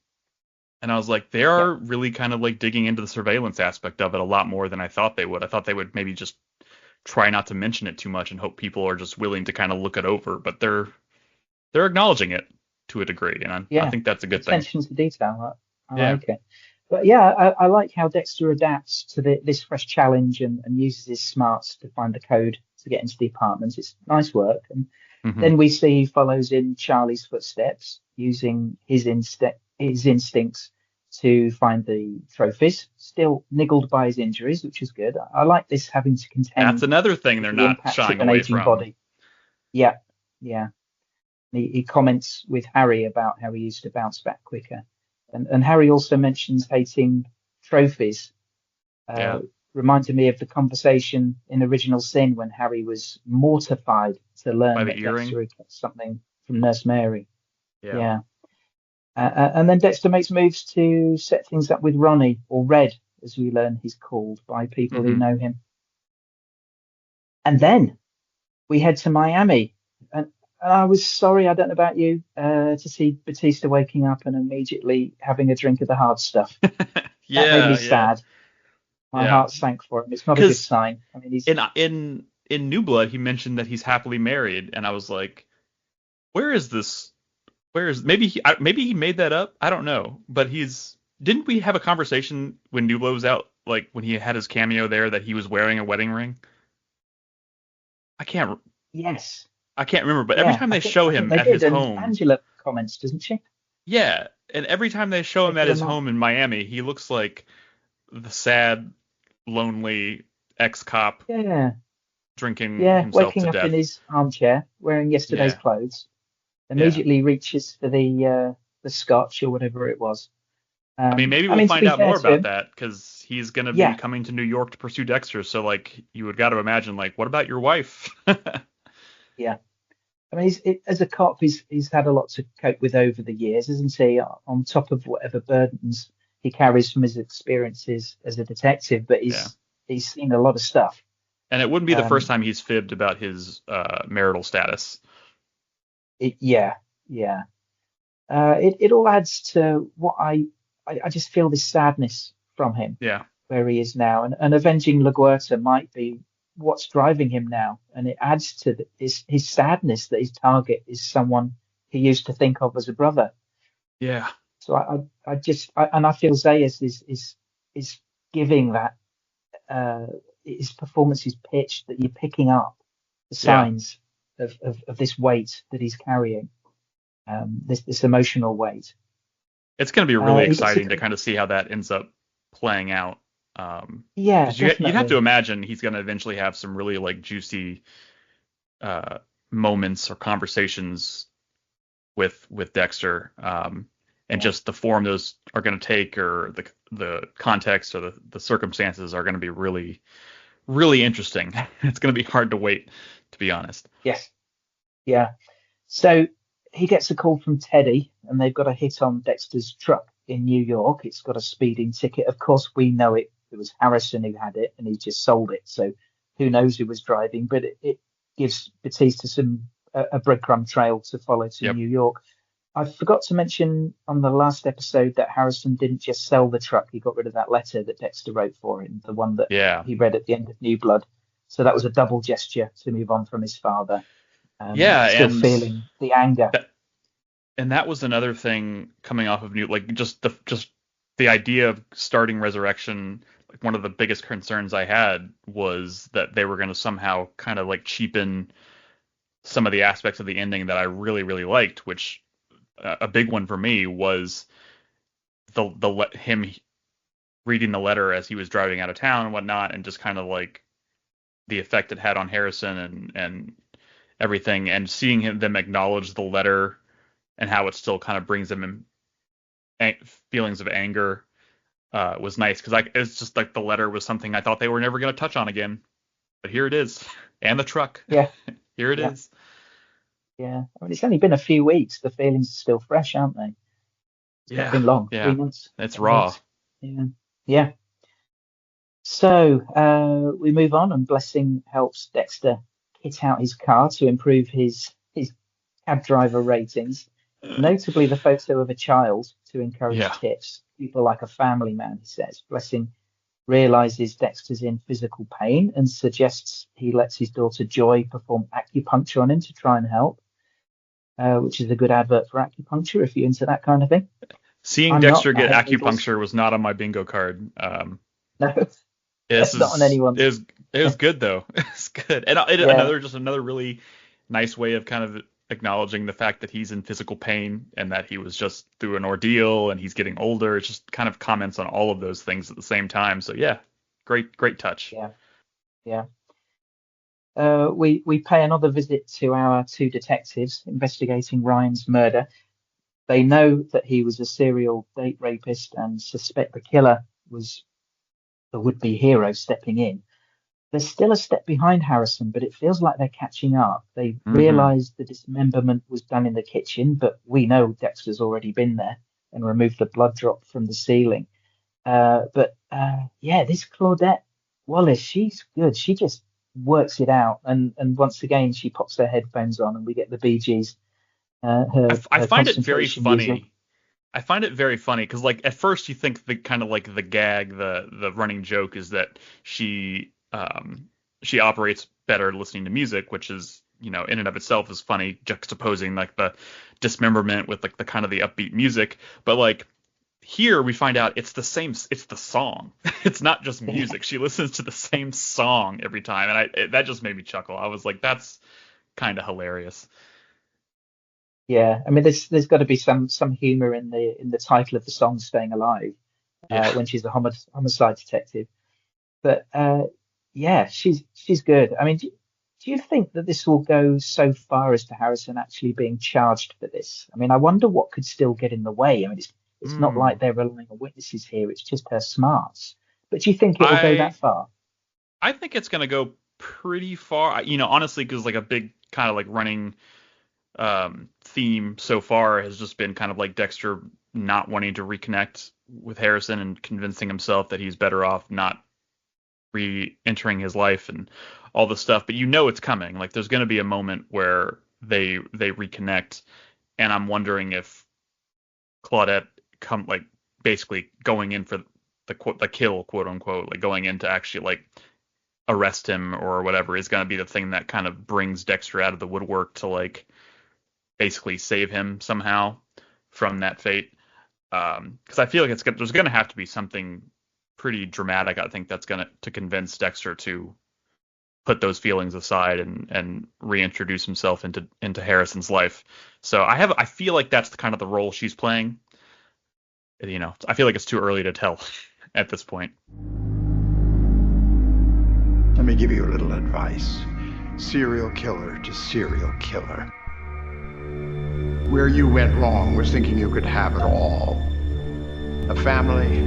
And I was like, they are really kind of, like, digging into the surveillance aspect of it a lot more than I thought they would. I thought they would maybe just try not to mention it too much and hope people are just willing to kind of look it over, but they're acknowledging it to a degree, and I think that's a good thing. Attention to detail. I like it. But I like how Dexter adapts to this fresh challenge and uses his smarts to find the code to get into the apartments. It's nice work. And then we see he follows in Charlie's footsteps, using his instincts to find the trophies, still niggled by his injuries, which is good. I like this having to contend. That's another thing they're not shying away from. Body. Yeah. He comments with Harry about how he used to bounce back quicker. And Harry also mentions hating trophies. Reminded me of the conversation in Original Sin when Harry was mortified to learn that Dexter had got something from Nurse Mary. Yeah. And then Dexter makes moves to set things up with Ronnie, or Red, as we learn he's called by people who know him. And then we head to Miami. And I was sorry, I don't know about you, to see Batista waking up and immediately having a drink of the hard stuff. That made me sad. My heart sank for him. It's not a good sign. I mean, he's in New Blood, he mentioned that he's happily married, and I was like, where is this? Maybe he made that up? I don't know. But didn't we have a conversation when New Blood was out, like when he had his cameo there, that he was wearing a wedding ring? Yes. I can't remember, but every time they show him at his home, Angela comments, doesn't she? Yeah, and every time they show him at his home in Miami, he looks like the sad, lonely ex-cop. Drinking himself waking to up death in his armchair, wearing yesterday's clothes. Immediately reaches for the scotch or whatever it was. I mean, maybe we'll find out more about that, because he's going to be coming to New York to pursue Dexter. So, like, you would got to imagine, like, what about your wife? Yeah. I mean, as a cop, he's had a lot to cope with over the years, isn't he? On top of whatever burdens he carries from his experiences as a detective, but he's seen a lot of stuff. And it wouldn't be the first time he's fibbed about his marital status. It all adds to what I just feel this sadness from him. Yeah. Where he is now, and avenging LaGuerta might be what's driving him now, and it adds to his sadness that his target is someone he used to think of as a brother. Yeah. So I feel Zayas is giving that his performance is pitched that you're picking up the signs of this weight that he's carrying, this emotional weight. It's going to be really exciting to kind of see how that ends up playing out. You'd have to imagine he's going to eventually have some really, like, juicy moments or conversations with Dexter, and just the form those are going to take, or the context or the circumstances are going to be really, really interesting. It's going to be hard to wait, to be honest. Yes. Yeah. So he gets a call from Teddy, and they've got a hit on Dexter's truck in New York. It's got a speeding ticket. Of course, we know it was Harrison who had it, and he just sold it. So who knows who was driving, but it gives Batista a breadcrumb trail to follow to New York. I forgot to mention on the last episode that Harrison didn't just sell the truck. He got rid of that letter that Dexter wrote for him, the one that he read at the end of New Blood. So that was a double gesture to move on from his father. Still feeling the anger. That was another thing coming off of New, like just the idea of starting Resurrection. Like one of the biggest concerns I had was that they were going to somehow kind of like cheapen some of the aspects of the ending that I really, really liked, which a big one for me was him reading the letter as he was driving out of town and whatnot, and just kind of like the effect it had on Harrison and everything, and seeing them acknowledge the letter and how it still kind of brings them in feelings of anger was nice, because it's just like the letter was something I thought they were never going to touch on again, but here it is, and the truck. Yeah, here it is. Yeah, I mean, it's only been a few weeks. The feelings are still fresh, aren't they? It's not been long. 3 months. It's raw. Yeah. So we move on, and Blessing helps Dexter kit out his car to improve his cab driver ratings. Notably, the photo of a child to encourage tips. People like a family man, he says. Blessing realizes Dexter's in physical pain and suggests he lets his daughter Joy perform acupuncture on him to try and help, which is a good advert for acupuncture if you're into that kind of thing. Seeing Dexter get acupuncture was not on my bingo card. No, it's not on anyone's. It was good though. It's good, and another really nice way of kind of acknowledging the fact that he's in physical pain and that he was just through an ordeal and he's getting older. It's just kind of comments on all of those things at the same time. So yeah, great touch. Yeah. We pay another visit to our two detectives investigating Ryan's murder. They know that he was a serial date rapist and suspect the killer was the would-be hero stepping in. They're still a step behind Harrison, but it feels like they're catching up. They realize the dismemberment was done in the kitchen, but we know Dexter's already been there and removed the blood drop from the ceiling. But this Claudette Wallace, she's good. She just works it out. And once again, she pops her headphones on and we get the Bee Gees. I find it very funny. Music. I find it very funny because, like, at first you think the kind of like the gag, the running joke is that she operates better listening to music, which is, in and of itself is funny, juxtaposing like the dismemberment with like the kind of the upbeat music. But like here we find out it's the song. It's not just music. She listens to the same song every time, and that just made me chuckle. I was like, that's kind of hilarious. Yeah, I mean, there's got to be some humor in the title of the song, "Staying Alive," when she's a homicide detective. But she's good. I mean, do you think that this will go so far as to Harrison actually being charged for this? I mean, I wonder what could still get in the way. I mean, it's not like they're relying on witnesses here. It's just her smarts. But do you think it will go that far? I think it's going to go pretty far. Honestly, because like a big kind of like running theme so far has just been kind of like Dexter not wanting to reconnect with Harrison and convincing himself that he's better off not re-entering his life and all this stuff. But it's coming. Like there's going to be a moment where they reconnect, and I'm wondering if Claudette basically going in for the kill, quote unquote, like going in to actually like arrest him or whatever is going to be the thing that kind of brings Dexter out of the woodwork to like basically save him somehow from that fate. Because I feel like there's going to have to be something pretty dramatic, I think, that's going to convince Dexter to put those feelings aside and reintroduce himself into Harrison's life. So I feel like that's the kind of the role she's playing. I feel like it's too early to tell at this point. Let me give you a little advice. Serial killer to serial killer. Where you went wrong was thinking you could have it all. A family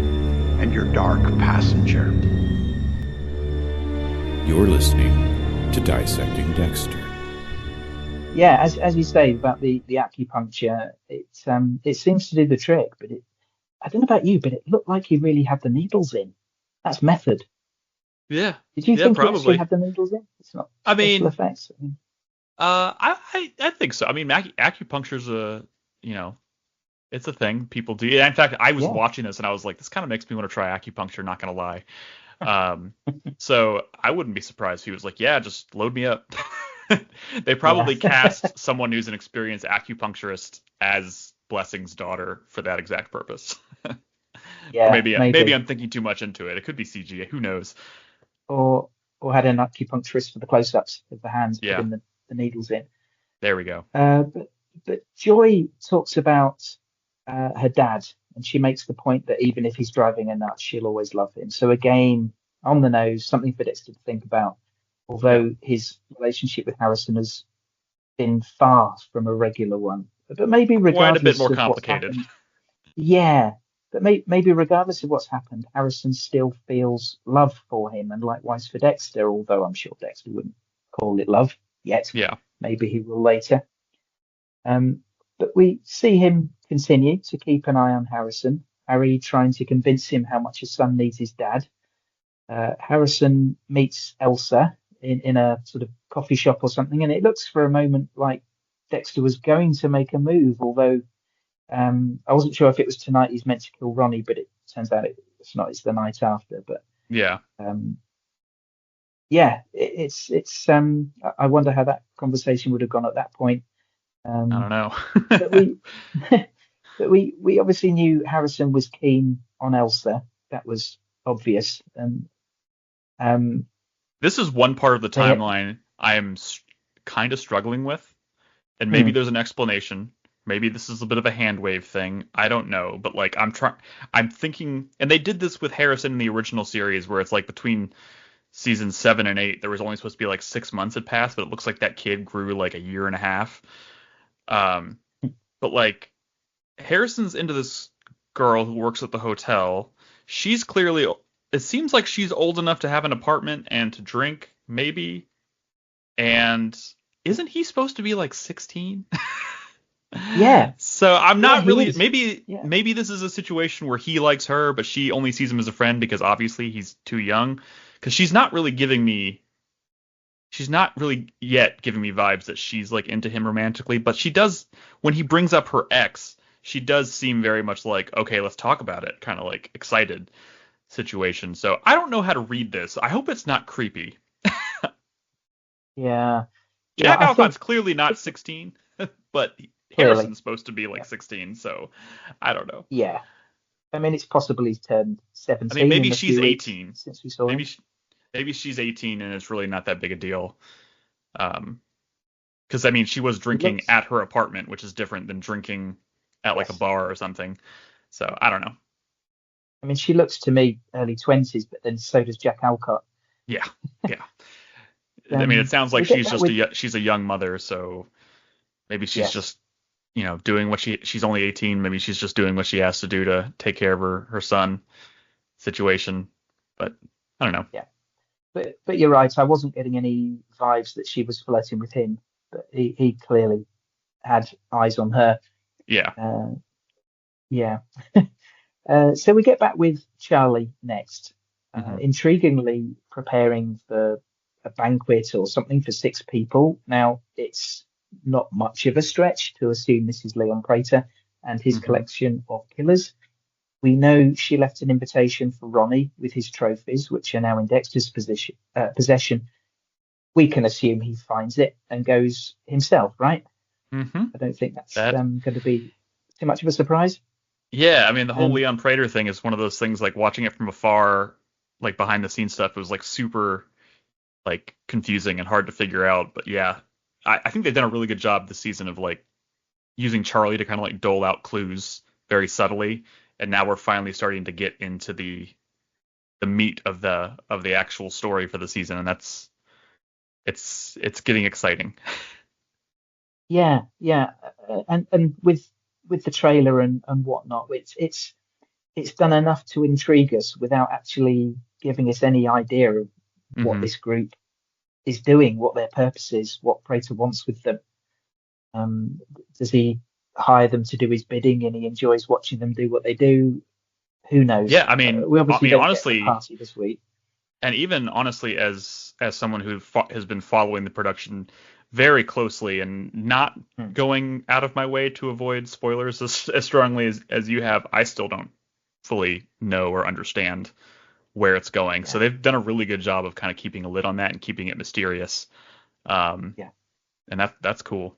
and your dark passenger. You're listening to Dissecting Dexter. Yeah, as you say about the acupuncture, it seems to do the trick, but I don't know about you, but it looked like he really had the needles in. That's method. Yeah. Did you Yeah, think he actually probably. had the needles in? It's not I special mean, effects. I mean, I think so. I mean, acupuncture's it's a thing people do. In fact, I was yeah. watching this and I was like, this kind of makes me want to try acupuncture. Not gonna lie. So I wouldn't be surprised if he was like, yeah, just load me up. They probably Yeah. cast someone who's an experienced acupuncturist as Blessing's daughter for that exact purpose. Or Yeah, maybe I'm thinking too much into it. It could be CG. Who knows? Or had an acupuncturist for the close-ups of the hands Yeah, putting the needles in. there we go. But Joy talks about her dad, and she makes the point that even if he's driving her nuts, she'll always love him. So again, on the nose, something for Dexter to think about. Although his relationship with Harrison has been far from a regular one, but maybe Quite a bit regardless more of what's complicated. happened, yeah. But maybe regardless of what's happened, Harrison still feels love for him, and likewise for Dexter. Although I'm sure Dexter wouldn't call it love yet. Yeah. Maybe he will later. But we see him continue to keep an eye on Harrison. Harry trying to convince him how much his son needs his dad. Harrison meets Elsa in a sort of coffee shop or something, and it looks for a moment like Dexter was going to make a move, although I wasn't sure if it was tonight he's meant to kill Ronnie, but it turns out it's not. It's the night after. But Yeah. it's I wonder how that conversation would have gone at that point. I don't know. But we obviously knew Harrison was keen on Elsa. That was obvious. And This is one part of the timeline I am kind of struggling with, and maybe there's an explanation. Maybe this is a bit of a hand wave thing. I don't know, but like I'm thinking, and they did this with Harrison in the original series, where it's like between seasons 7 and 8, there was only supposed to be like 6 months had passed, but it looks like that kid grew like a year and a half. But like Harrison's into this girl who works at the hotel. She's clearly, it seems like she's old enough to have an apartment and to drink, maybe. And isn't he supposed to be like 16? yeah, So I'm not he really, is. maybe this is a situation where he likes her, but she only sees him as a friend because obviously he's too young. Because she's not really yet giving me vibes that she's like into him romantically, but she does, when he brings up her ex, she does seem very much like, okay, let's talk about it, kind of like excited situation. So I don't know how to read this. I hope it's not creepy. yeah. Jack I Alcott's think clearly not 16, but clearly, Harrison's supposed to be like 16, so I don't know. yeah. I mean, it's possible he's turned 17. I mean, maybe in a she's few weeks 18. since we saw him. Maybe she's 18 and it's really not that big a deal. Because I mean, she was drinking at her apartment, which is different than drinking at like a bar or something. So I don't know. I mean, she looks to me early 20s, but then so does Jack Alcott. Yeah. I mean, it sounds like she's a young mother, so maybe she's just, doing what she's only 18. Maybe she's just doing what she has to do to take care of her son situation. But I don't know. Yeah. But you're right. I wasn't getting any vibes that she was flirting with him, but he clearly had eyes on her. Yeah. Yeah. So we get back with Charlie next, intriguingly preparing for a banquet or something for 6 people. Now, it's not much of a stretch to assume this is Leon Prater and his collection of killers. We know she left an invitation for Ronnie with his trophies, which are now in Dexter's possession. We can assume he finds it and goes himself, right? Mm-hmm. I don't think that's going to be too much of a surprise. Yeah, I mean, the whole Leon Prater thing is one of those things, like watching it from afar, like behind the scenes stuff, it was like super like confusing and hard to figure out. But yeah, I think they've done a really good job this season of like using Charlie to kind of like dole out clues very subtly. And now we're finally starting to get into the meat of the actual story for the season, and it's getting exciting. Yeah, and with the trailer and whatnot, it's done enough to intrigue us without actually giving us any idea of what this group is doing, what their purpose is, what Prater wants with them. Does he hire them to do his bidding and he enjoys watching them do what they do? Who knows? Yeah, I mean, we obviously don't honestly, get a party this week. And even honestly, as someone who has been following the production very closely and not going out of my way to avoid spoilers as strongly as you have, I still don't fully know or understand where it's going. So they've done a really good job of kind of keeping a lid on that and keeping it mysterious. And that's cool.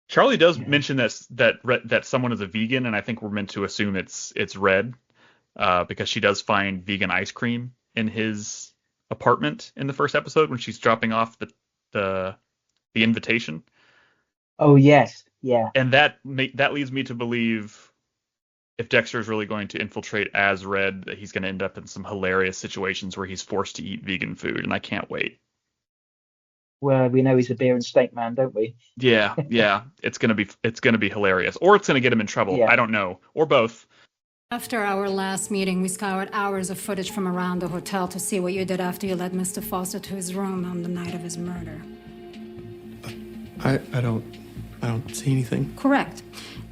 Charlie does mention that someone is a vegan, and I think we're meant to assume it's Red, because she does find vegan ice cream in his apartment in the first episode when she's dropping off the invitation. Oh yes, yeah. And that leads me to believe, if Dexter is really going to infiltrate as Red, that he's going to end up in some hilarious situations where he's forced to eat vegan food, and I can't wait. Well, we know he's a beer and steak man, don't we? Yeah. It's gonna be hilarious, or it's gonna get him in trouble. Yeah. I don't know, or both. After our last meeting, we scoured hours of footage from around the hotel to see what you did after you led Mr. Foster to his room on the night of his murder. I don't see anything. Correct.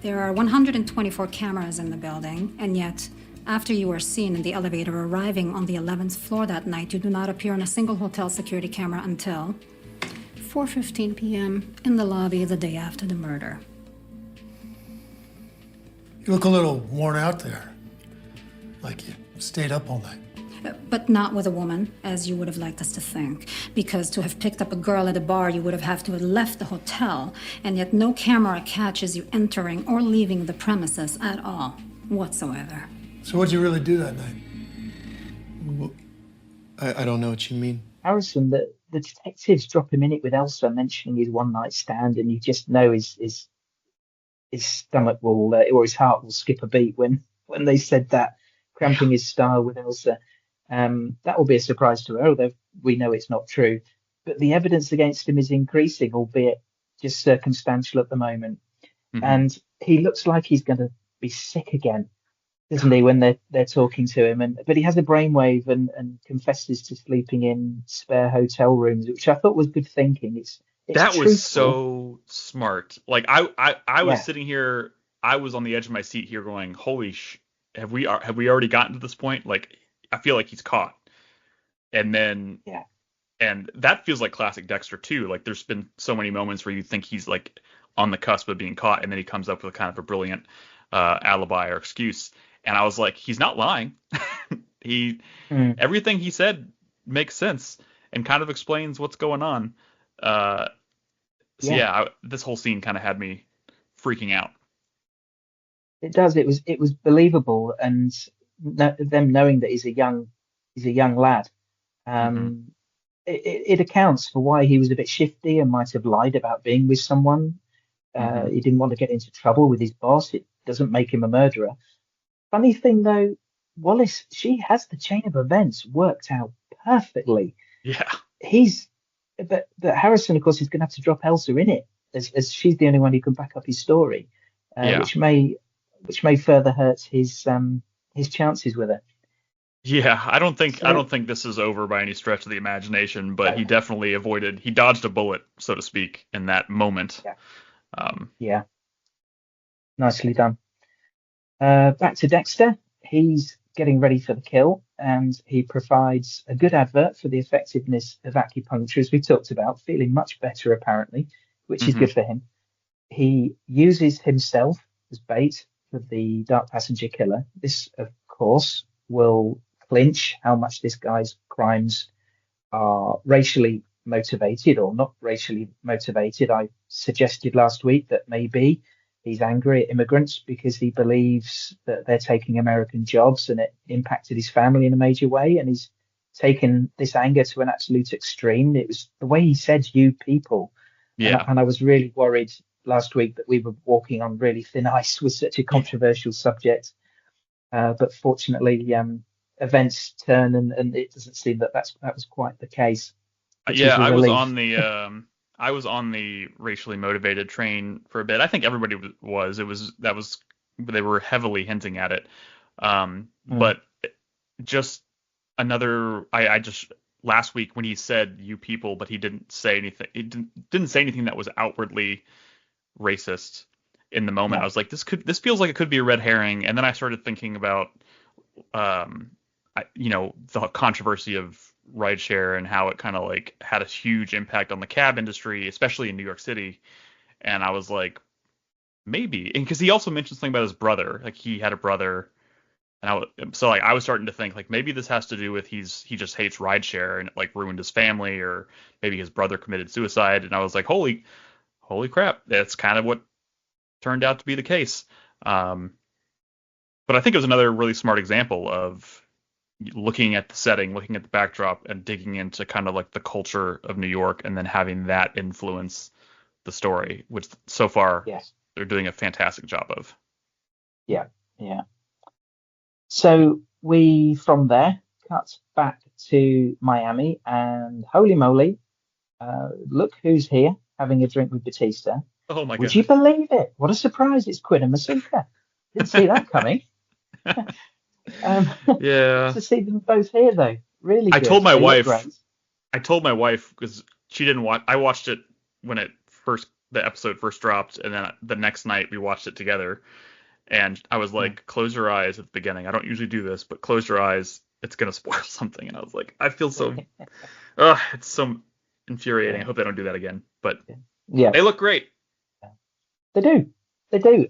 There are 124 cameras in the building, and yet, after you were seen in the elevator arriving on the 11th floor that night, you do not appear on a single hotel security camera until 4:15 p.m. in the lobby the day after the murder. You look a little worn out there, like you stayed up all night. But not with a woman, as you would have liked us to think. Because to have picked up a girl at a bar, you would have to have left the hotel, and yet no camera catches you entering or leaving the premises at all, whatsoever. So what'd you really do that night? Well, I don't know what you mean. Harrison, the detectives drop him in it with Elsa mentioning his one night stand, and you just know his stomach will or his heart will skip a beat when they said that, cramping his style with Elsa. That will be a surprise to her, although we know it's not true. But the evidence against him is increasing, albeit just circumstantial at the moment. Mm-hmm. And he looks like he's going to be sick again, doesn't he, when they're talking to him? But he has a brainwave and confesses to sleeping in spare hotel rooms, which I thought was good thinking. It's that truthful. Was so smart. Like I was sitting here, I was on the edge of my seat here going, holy have we already gotten to this point? Like, I feel like he's caught. And then, and that feels like classic Dexter too. Like, there's been so many moments where you think he's like on the cusp of being caught, and then he comes up with kind of a brilliant alibi or excuse. And I was like, he's not lying. Everything he said makes sense and kind of explains what's going on. This whole scene kind of had me freaking out. It does. It was believable, and them knowing that he's a young lad, it accounts for why he was a bit shifty and might have lied about being with someone. He didn't want to get into trouble with his boss. It doesn't make him a murderer. Funny thing though, Wallace, she has the chain of events worked out perfectly. Yeah. But Harrison, of course, is going to have to drop Elsa in it, as she's the only one who can back up his story, which may further hurt his chances with her. Yeah, I don't think this is over by any stretch of the imagination, but he definitely he dodged a bullet, so to speak, in that moment. Yeah. Nicely done. Back to Dexter. He's getting ready for the kill, and he provides a good advert for the effectiveness of acupuncture, as we talked about, feeling much better apparently, which is good for him. He uses himself as bait for the Dark Passenger killer. This, of course, will clinch how much this guy's crimes are racially motivated or not racially motivated. I suggested last week that maybe he's angry at immigrants because he believes that they're taking American jobs and it impacted his family in a major way, and he's taken this anger to an absolute extreme. It was the way he said, "you people." Yeah. And I was really worried last week that we were walking on really thin ice with such a controversial subject. But fortunately, events turn, and it doesn't seem that was quite the case. I was on the racially motivated train for a bit. I think everybody was. They were heavily hinting at it. But just another. I just last week when he said "you people," but he didn't say anything. He didn't say anything that was outwardly racist in the moment. I was like, this feels like it could be a red herring. And then I started thinking about, the controversy of rideshare and how it kind of like had a huge impact on the cab industry, especially in New York City. And I was like, maybe, and because he also mentioned something about his brother, like he had a brother, and I was starting to think like maybe this has to do with he just hates rideshare and it like ruined his family, or maybe his brother committed suicide. And I was like, holy crap, that's kind of what turned out to be the case. But I think it was another really smart example of looking at the setting, looking at the backdrop, and digging into kind of like the culture of New York, and then having that influence the story, which so far they're doing a fantastic job of. Yeah. So we, from there, cut back to Miami, and holy moly, look who's here having a drink with Batista. Oh my god. Would you believe it? What a surprise. It's Quinn and Masuka. Didn't see that coming. Yeah. To see them both here, though. Really good. I told my wife, because she didn't watch. I watched it when the episode first dropped, and then the next night we watched it together. And I was like, close your eyes at the beginning. I don't usually do this, but close your eyes. It's going to spoil something. And I was like, I feel so, it's so infuriating. I hope they don't do that again. But they look great. They do.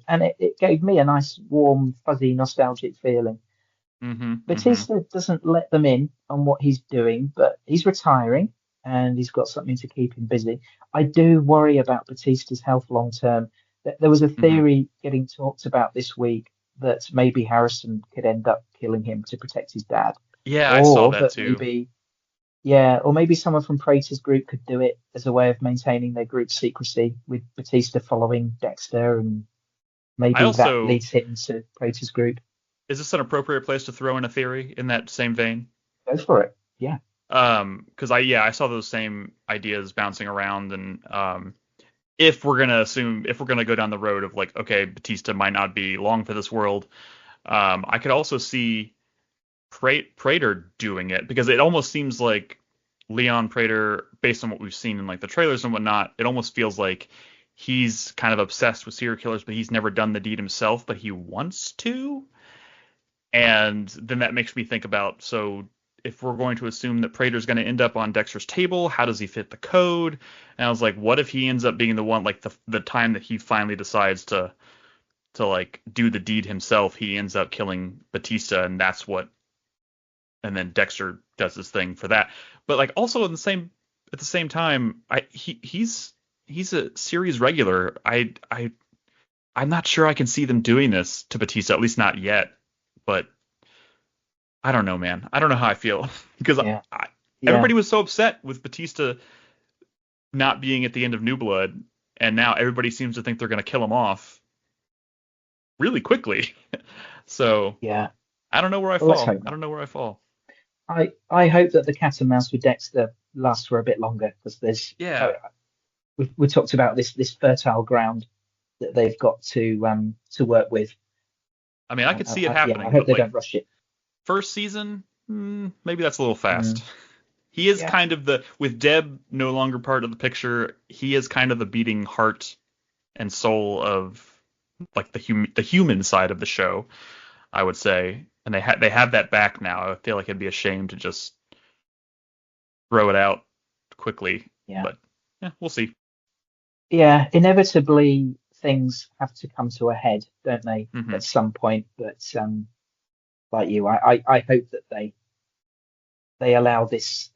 And it gave me a nice, warm, fuzzy, nostalgic feeling. Batista doesn't let them in on what he's doing, but he's retiring and he's got something to keep him busy. I do worry about Batista's health long term. There was a theory getting talked about this week that maybe Harrison could end up killing him to protect his dad. Yeah, I saw that too. Or maybe someone from Prater's group could do it as a way of maintaining their group's secrecy, with Batista following Dexter, and maybe that leads him to Prater's group. Is this an appropriate place to throw in a theory in that same vein? Go for it. Yeah. Because I saw those same ideas bouncing around, and if we're gonna go down the road of like, okay, Batista might not be long for this world, I could also see Prater doing it, because it almost seems like Leon Prater, based on what we've seen in like the trailers and whatnot, it almost feels like he's kind of obsessed with serial killers, but he's never done the deed himself, but he wants to. And then that makes me think about, so if we're going to assume that Prater's going to end up on Dexter's table, how does he fit the code? And I was like, what if he ends up being the one, like the time that he finally decides to like do the deed himself, he ends up killing Batista, and and then Dexter does this thing for that. But like also at the same time, he's a series regular. I'm not sure I can see them doing this to Batista, at least not yet. But I don't know, man. I don't know how I feel, because everybody was so upset with Batista not being at the end of New Blood, and now everybody seems to think they're going to kill him off really quickly. So I don't know where I fall. I hope that the cat and mouse with Dexter lasts for a bit longer, because there's we talked about this fertile ground that they've got to work with. I mean, I could see it happening. I hope they don't rush it. First season, maybe that's a little fast. He is kind of with Deb no longer part of the picture, he is kind of the beating heart and soul of like the human side of the show, I would say. And they have that back now. I feel like it'd be a shame to just throw it out quickly. Yeah. But we'll see. Yeah, inevitably things have to come to a head, don't they, at some point? But like you, I hope that they allow this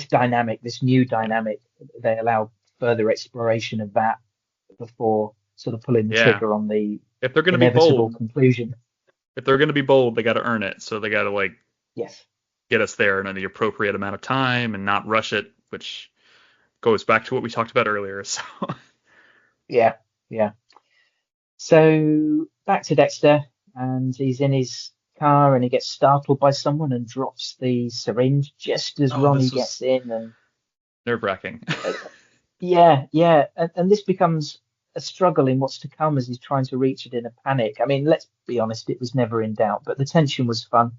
dynamic, this new dynamic, they allow further exploration of that before sort of pulling the trigger on the if they're going to inevitable be bold conclusion. If they're going to be bold, they got to earn it. So they got to get us there in the appropriate amount of time and not rush it, which goes back to what we talked about earlier. So yeah. So back to Dexter, and he's in his car and he gets startled by someone and drops the syringe just as Ronnie gets in. And nerve-wracking. Yeah. And this becomes a struggle in what's to come as he's trying to reach it in a panic. I mean, let's be honest, it was never in doubt, but the tension was fun.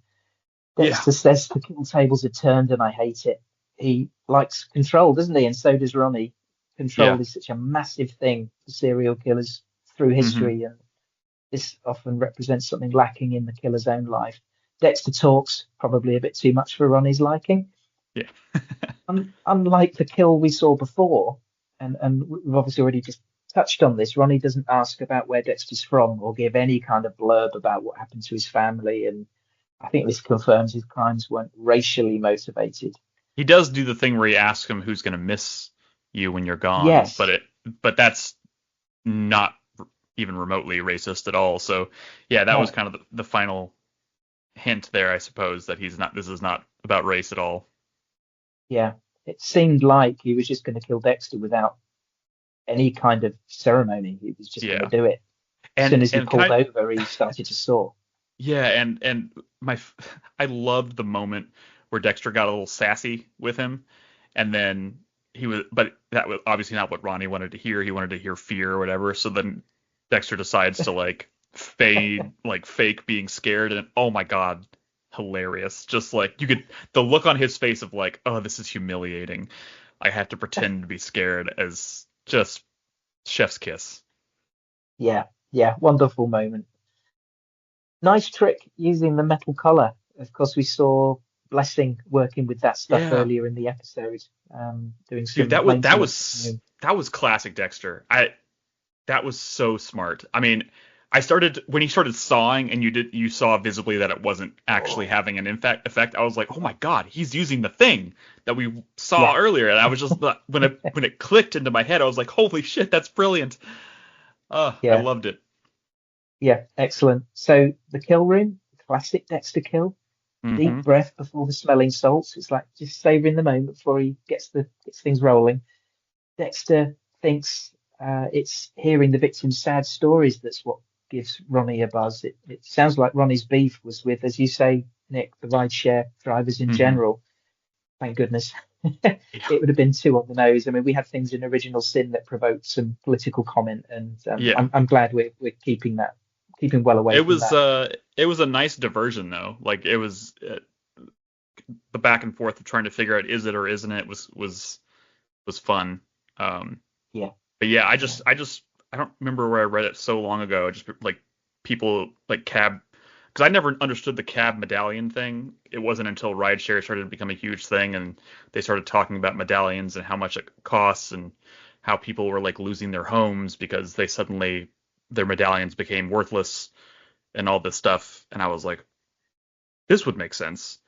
Dexter says the kill tables are turned and I hate it. He likes control, doesn't he? And so does Ronnie. Control is such a massive thing for serial killers through history, and this often represents something lacking in the killer's own life. Dexter talks probably a bit too much for Ronnie's liking. Yeah. Unlike the kill we saw before, and we've obviously already just touched on this, Ronnie doesn't ask about where Dexter's from or give any kind of blurb about what happened to his family. And I think this confirms his crimes weren't racially motivated. He does do the thing where he asks him who's going to miss you when you're gone. Yes. But that's not even remotely racist at all. So yeah, that was kind of the final hint there, I suppose, that this is not about race at all. Yeah, it seemed like he was just going to kill Dexter without any kind of ceremony. He was just going to do it. As soon as he pulled over, he started to saw. Yeah, and I loved the moment where Dexter got a little sassy with him, and then but that was obviously not what Ronnie wanted to hear. He wanted to hear fear or whatever. So then Dexter decides to fake being scared, and oh my god, hilarious. Just like the look on his face of like, oh, this is humiliating. I have to pretend to be scared, as just chef's kiss. Yeah, wonderful moment. Nice trick using the metal collar. Of course, we saw Blessing working with that stuff earlier in the episode, doing some. Dude, that was classic Dexter. That was so smart. I mean, when he started sawing and you saw visibly that it wasn't actually having an effect. I was like, oh my god, he's using the thing that we saw earlier. And I was just when it clicked into my head, I was like, holy shit, that's brilliant. I loved it. Yeah, excellent. So the kill room, classic Dexter kill. Mm-hmm. Deep breath before the smelling salts. It's like just savoring the moment before he gets things rolling. Dexter thinks it's hearing the victim's sad stories that's what gives Ronnie a buzz. It sounds like Ronnie's beef was with, as you say, Nick, the rideshare drivers in general. Thank goodness. It would have been too on the nose. I mean, we had things in Original Sin that provoked some political comment, and I'm glad we're keeping well away from that. It was a nice diversion, though. Like, it was the back and forth of trying to figure out is it or isn't it was fun. But yeah, I don't remember where I read it so long ago. Just like people like cab, because I never understood the cab medallion thing. It wasn't until rideshare started to become a huge thing, and they started talking about medallions and how much it costs, and how people were like losing their homes because their medallions became worthless and all this stuff. And I was like, this would make sense.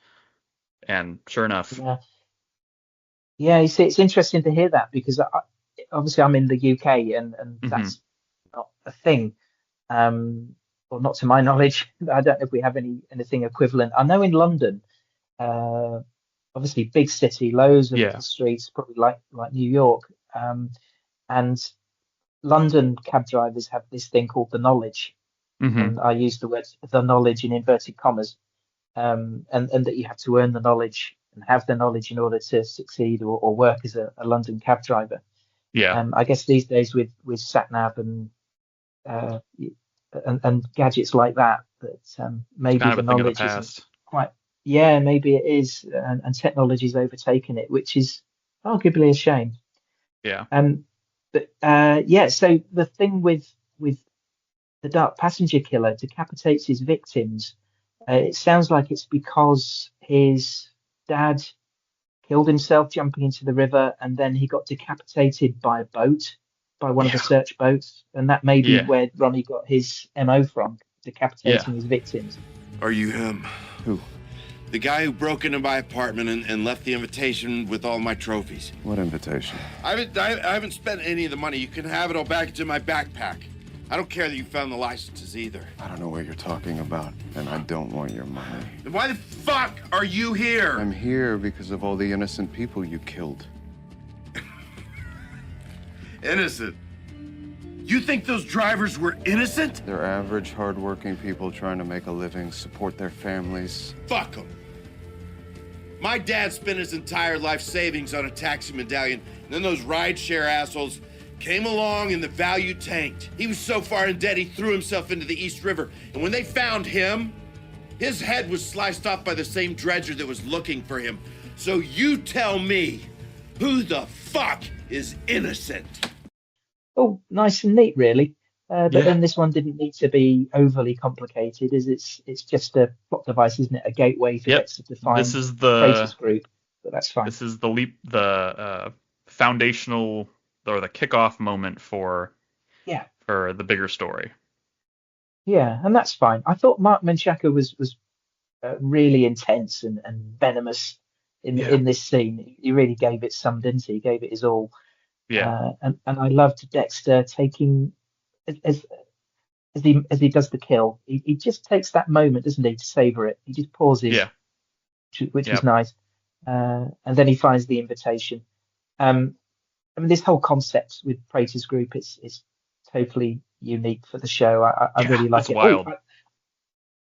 And sure enough. Yeah, you see, it's interesting to hear that, because obviously I'm in the UK and that's not a thing. Or not to my knowledge. I don't know if we have anything equivalent. I know in London, obviously big city, loads of little streets, probably like New York. And London cab drivers have this thing called the knowledge. And I use the word the knowledge in inverted commas. And that you have to earn the knowledge and have the knowledge in order to succeed or work as a London cab driver. I guess these days with sat-nav and gadgets like that maybe the knowledge isn't quite. Yeah, maybe it is, and technology's overtaken it, which is arguably a shame. Yeah. So the thing with the dark passenger killer decapitates his victims. It sounds like it's because his dad killed himself jumping into the river, and then he got decapitated by a boat, by one of the search boats, and that may be where Ronnie got his MO from, decapitating his victims. Are you him? Who? The guy who broke into my apartment and left the invitation with all my trophies. What invitation? I haven't spent any of the money. You can have it all back. It's in my backpack. I don't care that you found the licenses either. I don't know what you're talking about, and I don't want your money. Then why the fuck are you here? I'm here because of all the innocent people you killed. Innocent? You think those drivers were innocent? They're average, hardworking people trying to make a living, support their families. Fuck them. My dad spent his entire life savings on a taxi medallion, and then those rideshare assholes came along and the value tanked. He was so far in debt he threw himself into the East River, and when they found him, his head was sliced off by the same dredger that was looking for him. So you tell me, who the fuck is innocent? Oh, nice and neat, really. But then this one didn't need to be overly complicated, as it's just a plot device, isn't it? A gateway for Dexter to find Freighter's group. But that's fine. This is the foundational or the kickoff moment for the bigger story. Yeah, and that's fine. I thought Mark Menchaca was really intense and venomous in this scene. He really gave it some, didn't he? He gave it his all. Yeah. And I loved Dexter taking as he does the kill. He just takes that moment, doesn't he, to savor it. He just pauses. Yeah. Which is nice. And then he finds the invitation. I mean, this whole concept with Prater's group is totally unique for the show. I really like it. Wild.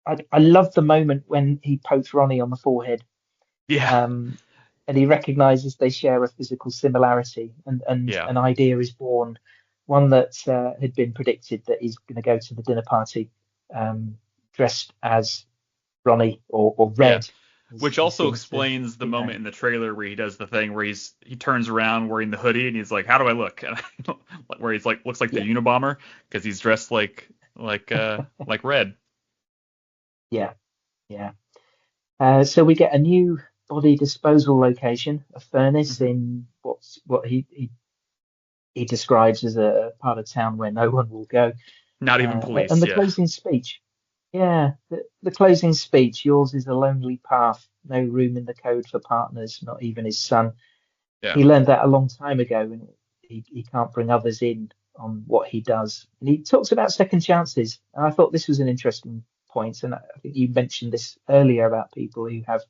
I love the moment when he pokes Ronnie on the forehead. Yeah. And he recognizes they share a physical similarity, and an idea is born, one that had been predicted, that he's going to go to the dinner party dressed as Ronnie or Red. Which also explains the moment in the trailer where he does the thing where he turns around wearing the hoodie and he's like, "How do I look?" Where he's like, looks like the Unabomber because he's dressed like Red. Yeah. So we get a new body disposal location, a furnace in what he describes as a part of town where no one will go. Not even police. And the closing speech. Yeah, the closing speech. Yours is a lonely path, no room in the code for partners, not even his son. Yeah. He learned that a long time ago, and he can't bring others in on what he does. And he talks about second chances, and I thought this was an interesting point. And I think you mentioned this earlier about people who have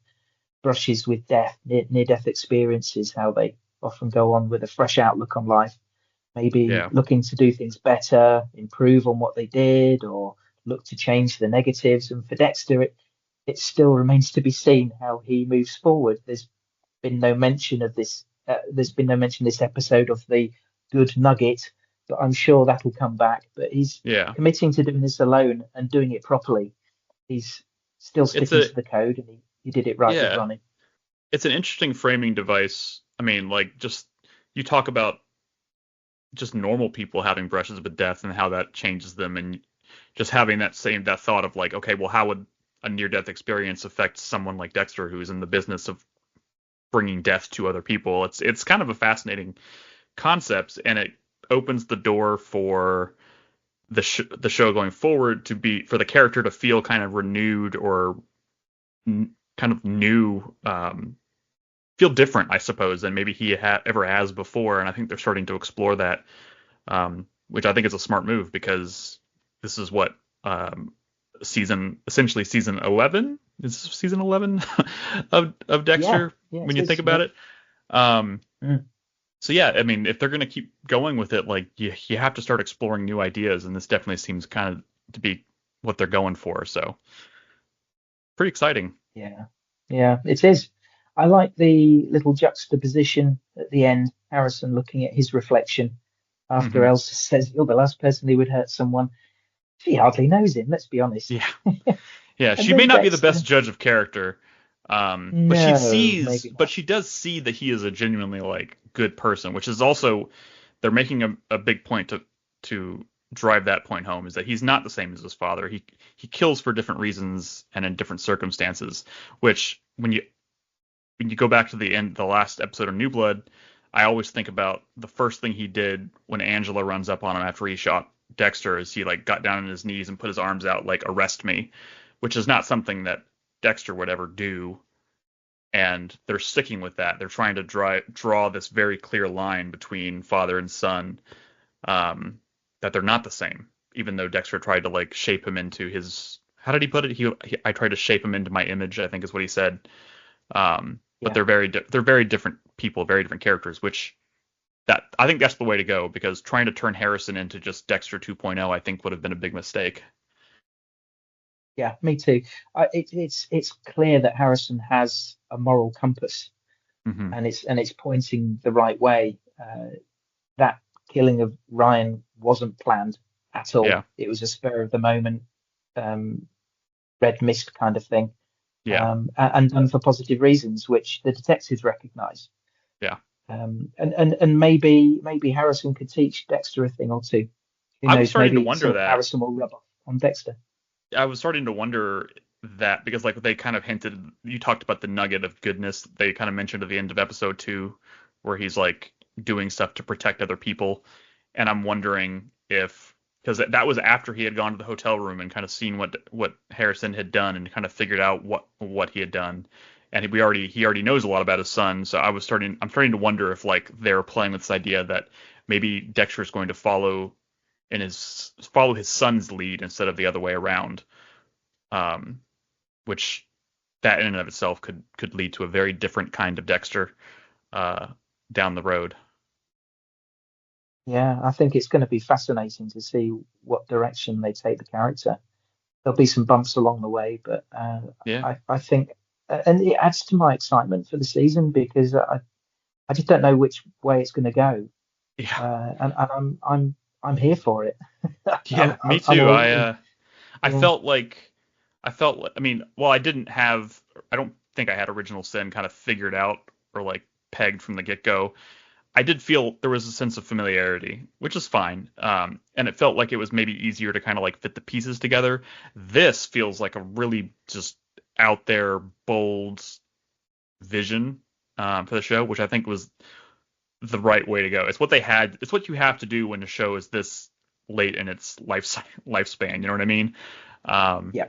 brushes with death, near-death experiences, how they often go on with a fresh outlook on life, maybe looking to do things better, improve on what they did, or look to change the negatives. And for Dexter, it still remains to be seen how he moves forward. There's been no mention of this. This episode of the good nugget, but I'm sure that'll come back. But he's committing to doing this alone and doing it properly. He's still sticking to the code, and he did it right with Ronnie. It's an interesting framing device. I mean, like, just you talk about just normal people having brushes with death and how that changes them, and just having that thought of like, okay, well, how would a near-death experience affect someone like Dexter, who's in the business of bringing death to other people? It's kind of a fascinating concept, and it opens the door for the show going forward to be, for the character to feel kind of renewed or kind of new, feel different, I suppose, than maybe he ever has before. And I think they're starting to explore that, which I think is a smart move, because this is what season 11 is season 11 of Dexter, when you think about it. So yeah, I mean, if they're going to keep going with it, like, you have to start exploring new ideas, and this definitely seems kind of to be what they're going for. So pretty exciting. Yeah, it is. I like the little juxtaposition at the end, Harrison looking at his reflection after Elsa says, "You're the last person who would hurt someone." She hardly knows him, let's be honest. Yeah, she may not be the best judge of character, but she does see that he is a genuinely, like, good person, which is also, they're making a big point to drive that point home, is that he's not the same as his father. He kills for different reasons and in different circumstances, which when you go back to the last episode of New Blood, I always think about the first thing he did when Angela runs up on him after he shot Dexter, is he, like, got down on his knees and put his arms out like, "Arrest me," which is not something that Dexter would ever do. And they're sticking with that. They're trying to draw this very clear line between father and son, that they're not the same, even though Dexter tried to, like, shape him into his, how did he put it? I tried to shape him into my image, I think is what he said. But they're very different people, very different characters, I think that's the way to go, because trying to turn Harrison into just Dexter 2.0, I think would have been a big mistake. Yeah, me too. It's clear that Harrison has a moral compass, and it's pointing the right way. That killing of Ryan wasn't planned at all. Yeah. It was a spur of the moment, red mist kind of thing. Yeah. And done for positive reasons, which the detectives recognise. Yeah. And maybe Harrison could teach Dexter a thing or two. Who I was knows? starting to Maybe wonder some that. Harrison will rub off on Dexter. I was starting to wonder that because like they kind of hinted, you talked about the nugget of goodness they kind of mentioned at the end of episode 2, where he's like doing stuff to protect other people, and I'm wondering if, because that was after he had gone to the hotel room and kind of seen what Harrison had done and kind of figured out what he had done, and he already knows a lot about his son. So I'm starting to wonder if like they're playing with this idea that maybe Dexter's going to follow his son's lead instead of the other way around, which that in and of itself could lead to a very different kind of Dexter down the road. Yeah, I think it's going to be fascinating to see what direction they take the character. There'll be some bumps along the way, but I think, and it adds to my excitement for the season because I just don't know which way it's going to go. Yeah, and I'm here for it. Yeah, me too. I felt like, I mean, well, I don't think I had Original Sin kind of figured out or like pegged from the get-go. I did feel there was a sense of familiarity, which is fine. And it felt like it was maybe easier to kind of like fit the pieces together. This feels like a really just out there, bold vision for the show, which I think was the right way to go. It's what they had. It's what you have to do when a show is this late in its lifespan. You know what I mean? Yeah.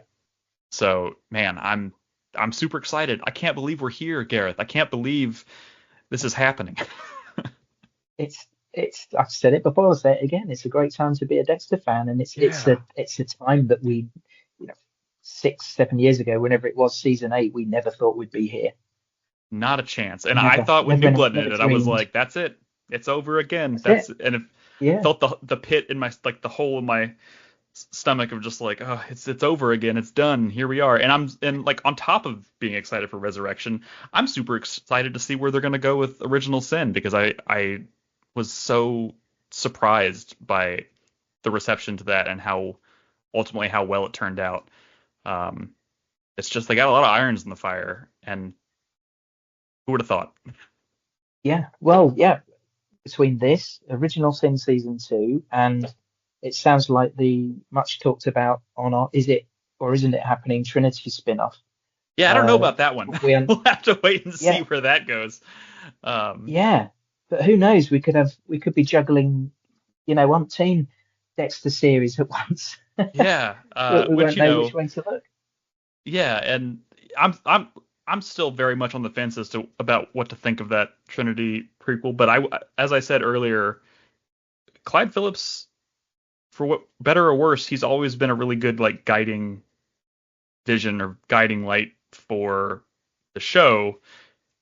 So, man, I'm super excited. I can't believe we're here, Gareth. I can't believe this is happening. It's I've said it before, I'll say it again. It's a great time to be a Dexter fan, and it's a time that we, 6-7 years ago, whenever it was season 8, we never thought we'd be here. Not a chance. And I thought when New Blood ended, I was like, that's it. It's over again. And it felt the pit in my, like the hole in my stomach of just like, oh, it's over again. It's done. Here we are. And like on top of being excited for Resurrection, I'm super excited to see where they're going to go with Original Sin, because I was so surprised by the reception to that and how well it turned out. It's just, they got a lot of irons in the fire, and who would have thought? Yeah. Well, yeah. Between this, Original Sin season 2, and it sounds like the much talked about is it or isn't it happening Trinity spin-off. Yeah, I don't know about that one. We'll have to wait and see where that goes. Yeah, but who knows? We could be juggling, umpteen Dexter series at once. Yeah, we won't know which way to look. Yeah, and I'm still very much on the fence about what to think of that Trinity prequel. But as I said earlier, Clyde Phillips, for what better or worse, he's always been a really good like guiding vision or guiding light for the show.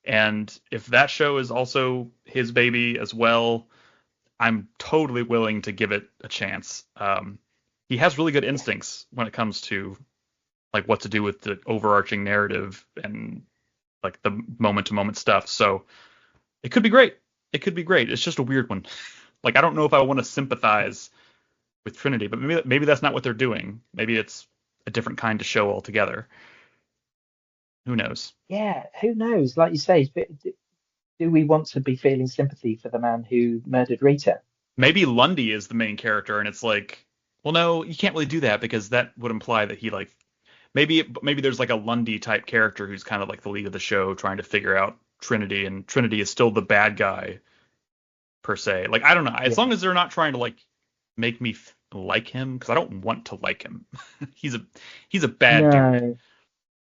And if that show is also his baby as well, I'm totally willing to give it a chance. He has really good instincts when it comes to like what to do with the overarching narrative and like the moment to moment stuff. So it could be great. It's just a weird one. Like, I don't know if I want to sympathize with Trinity, but maybe that's not what they're doing. Maybe it's a different kind of show altogether. Who knows? Yeah, who knows? Like you say, do we want to be feeling sympathy for the man who murdered Rita? Maybe Lundy is the main character, and it's like, well, no, you can't really do that, because that would imply that he like maybe there's like a Lundy type character who's kind of like the lead of the show trying to figure out Trinity, and Trinity is still the bad guy per se. Like, I don't know. As long as they're not trying to like make me like him, because I don't want to like him. He's a bad dude.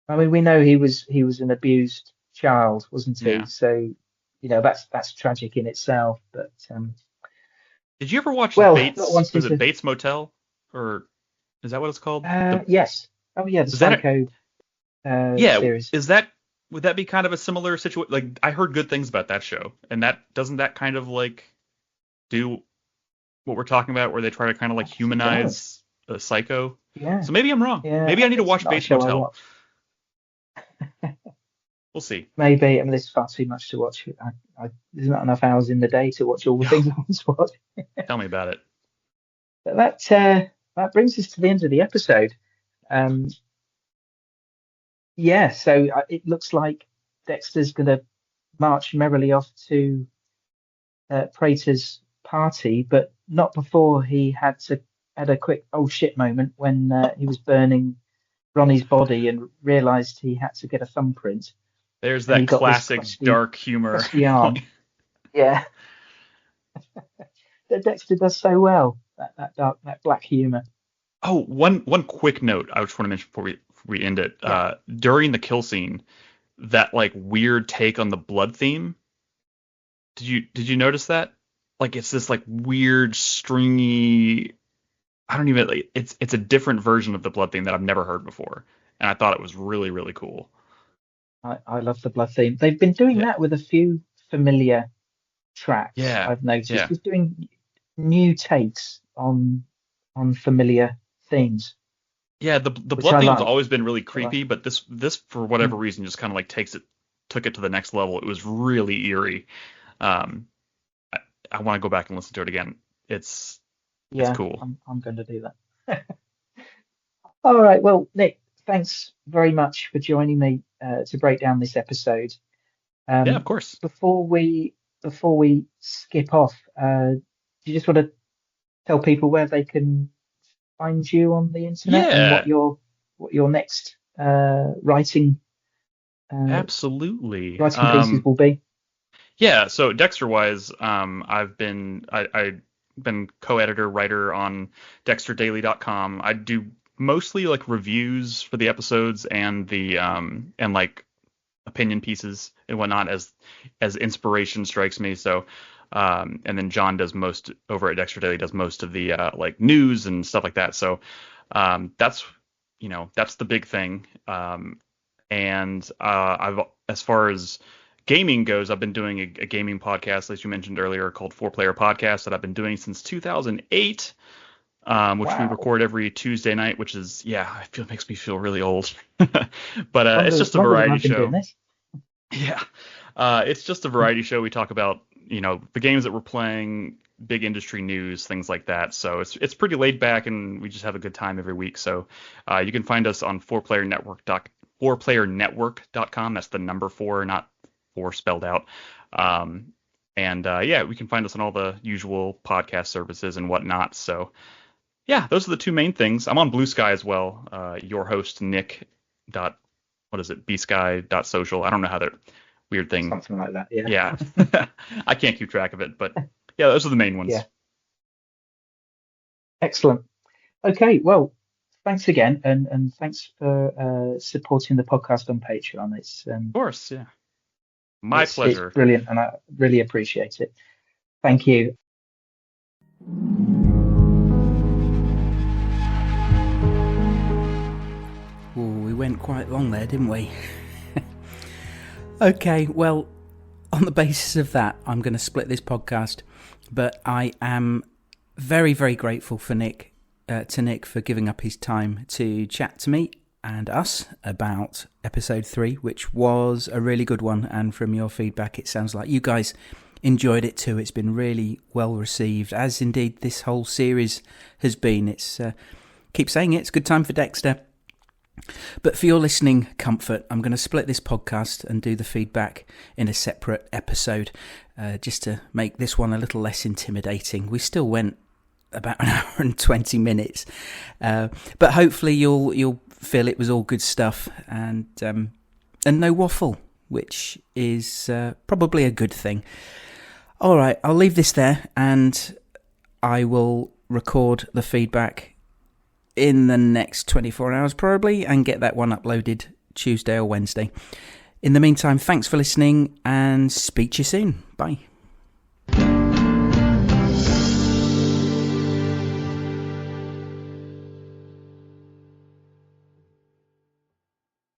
I mean, we know he was an abused child, wasn't he? Yeah. So, that's tragic in itself. But did you ever watch Bates? Was it Bates Motel, or is that what it's called? Yes. Oh yeah, the Psycho series. Would that be kind of a similar situation? Like, I heard good things about that show, and doesn't that kind of like do what we're talking about, where they try to kind of like humanize a psycho? Yeah. So maybe I'm wrong. Yeah, maybe I need to watch Bates Motel. We'll see. Maybe. I mean, there's far too much to watch. There's not enough hours in the day to watch all the things I want to watch. Tell me about it. But that brings us to the end of the episode. So it looks like Dexter's going to march merrily off to Prater's party, but not before he had to had a quick oh shit moment when he was burning Ronnie's body and realised he had to get a thumbprint. There's that classic dark humor. Crusty arm. Yeah. Dexter does so well, that dark, that black humour. Oh, one quick note I just want to mention before we end it. Yeah. During the kill scene, that like weird take on the blood theme. Did you notice that? Like it's this like weird stringy. I don't even. Like, it's a different version of the blood theme that I've never heard before, and I thought it was really really cool. I love the blood theme. They've been doing that with a few familiar tracks. Yeah, I've noticed. Yeah. Just doing new takes on familiar themes. Yeah, the blood theme's always been really creepy, but this for whatever reason just kind of like took it to the next level. It was really eerie. I want to go back and listen to it again. It's cool. I'm going to do that. All right. Well, Nick, thanks very much for joining me to break down this episode. Yeah, of course. Before we skip off, do you just want to tell people where they can find you on the internet and what your next writing absolutely writing pieces will be? Yeah, so Dexter-wise, I've been co-editor, writer on DexterDaily.com. I do mostly like reviews for the episodes and the and like opinion pieces and whatnot as inspiration strikes me. So and then John does most over at Dexter Daily, does most of the like news and stuff like that. So that's the big thing. And I've, as far as gaming goes, I've been doing a gaming podcast, as you mentioned earlier, called 4-Player Podcast that I've been doing since 2008, which we record every Tuesday night, which is, makes me feel really old. But it's just a variety show. Yeah. It's just a variety show. We talk about, the games that we're playing, big industry news, things like that. So it's pretty laid back, and we just have a good time every week. So you can find us on 4playernetwork.com. That's the number 4, not 4 spelled out. We can find us on all the usual podcast services and whatnot. So yeah, those are the two main things. I'm on Blue Sky as well. Your host, Nick. bsky.social. I don't know how that weird thing. Something like that. Yeah. Yeah. I can't keep track of it, but yeah, those are the main ones. Yeah. Excellent. Okay. Well, thanks again. And thanks for supporting the podcast on Patreon. It's of course. Yeah. My pleasure. It's brilliant. And I really appreciate it. Thank you. We went quite long there, didn't we? Okay, well, on the basis of that, I'm going to split this podcast, but I am very, very grateful for Nick for giving up his time to chat to me and us about episode 3, which was a really good one, and from your feedback, it sounds like you guys enjoyed it too. It's been really well received, as indeed this whole series has been. It's keep saying it, it's a good time for Dexter. But for your listening comfort, I'm going to split this podcast and do the feedback in a separate episode, just to make this one a little less intimidating. We still went about an hour and 20 minutes, but hopefully you'll feel it was all good stuff and no waffle, which is probably a good thing. All right, I'll leave this there, and I will record the feedback in the next 24 hours probably, and get that one uploaded Tuesday or Wednesday. In the meantime, thanks for listening, and speak to you soon. Bye.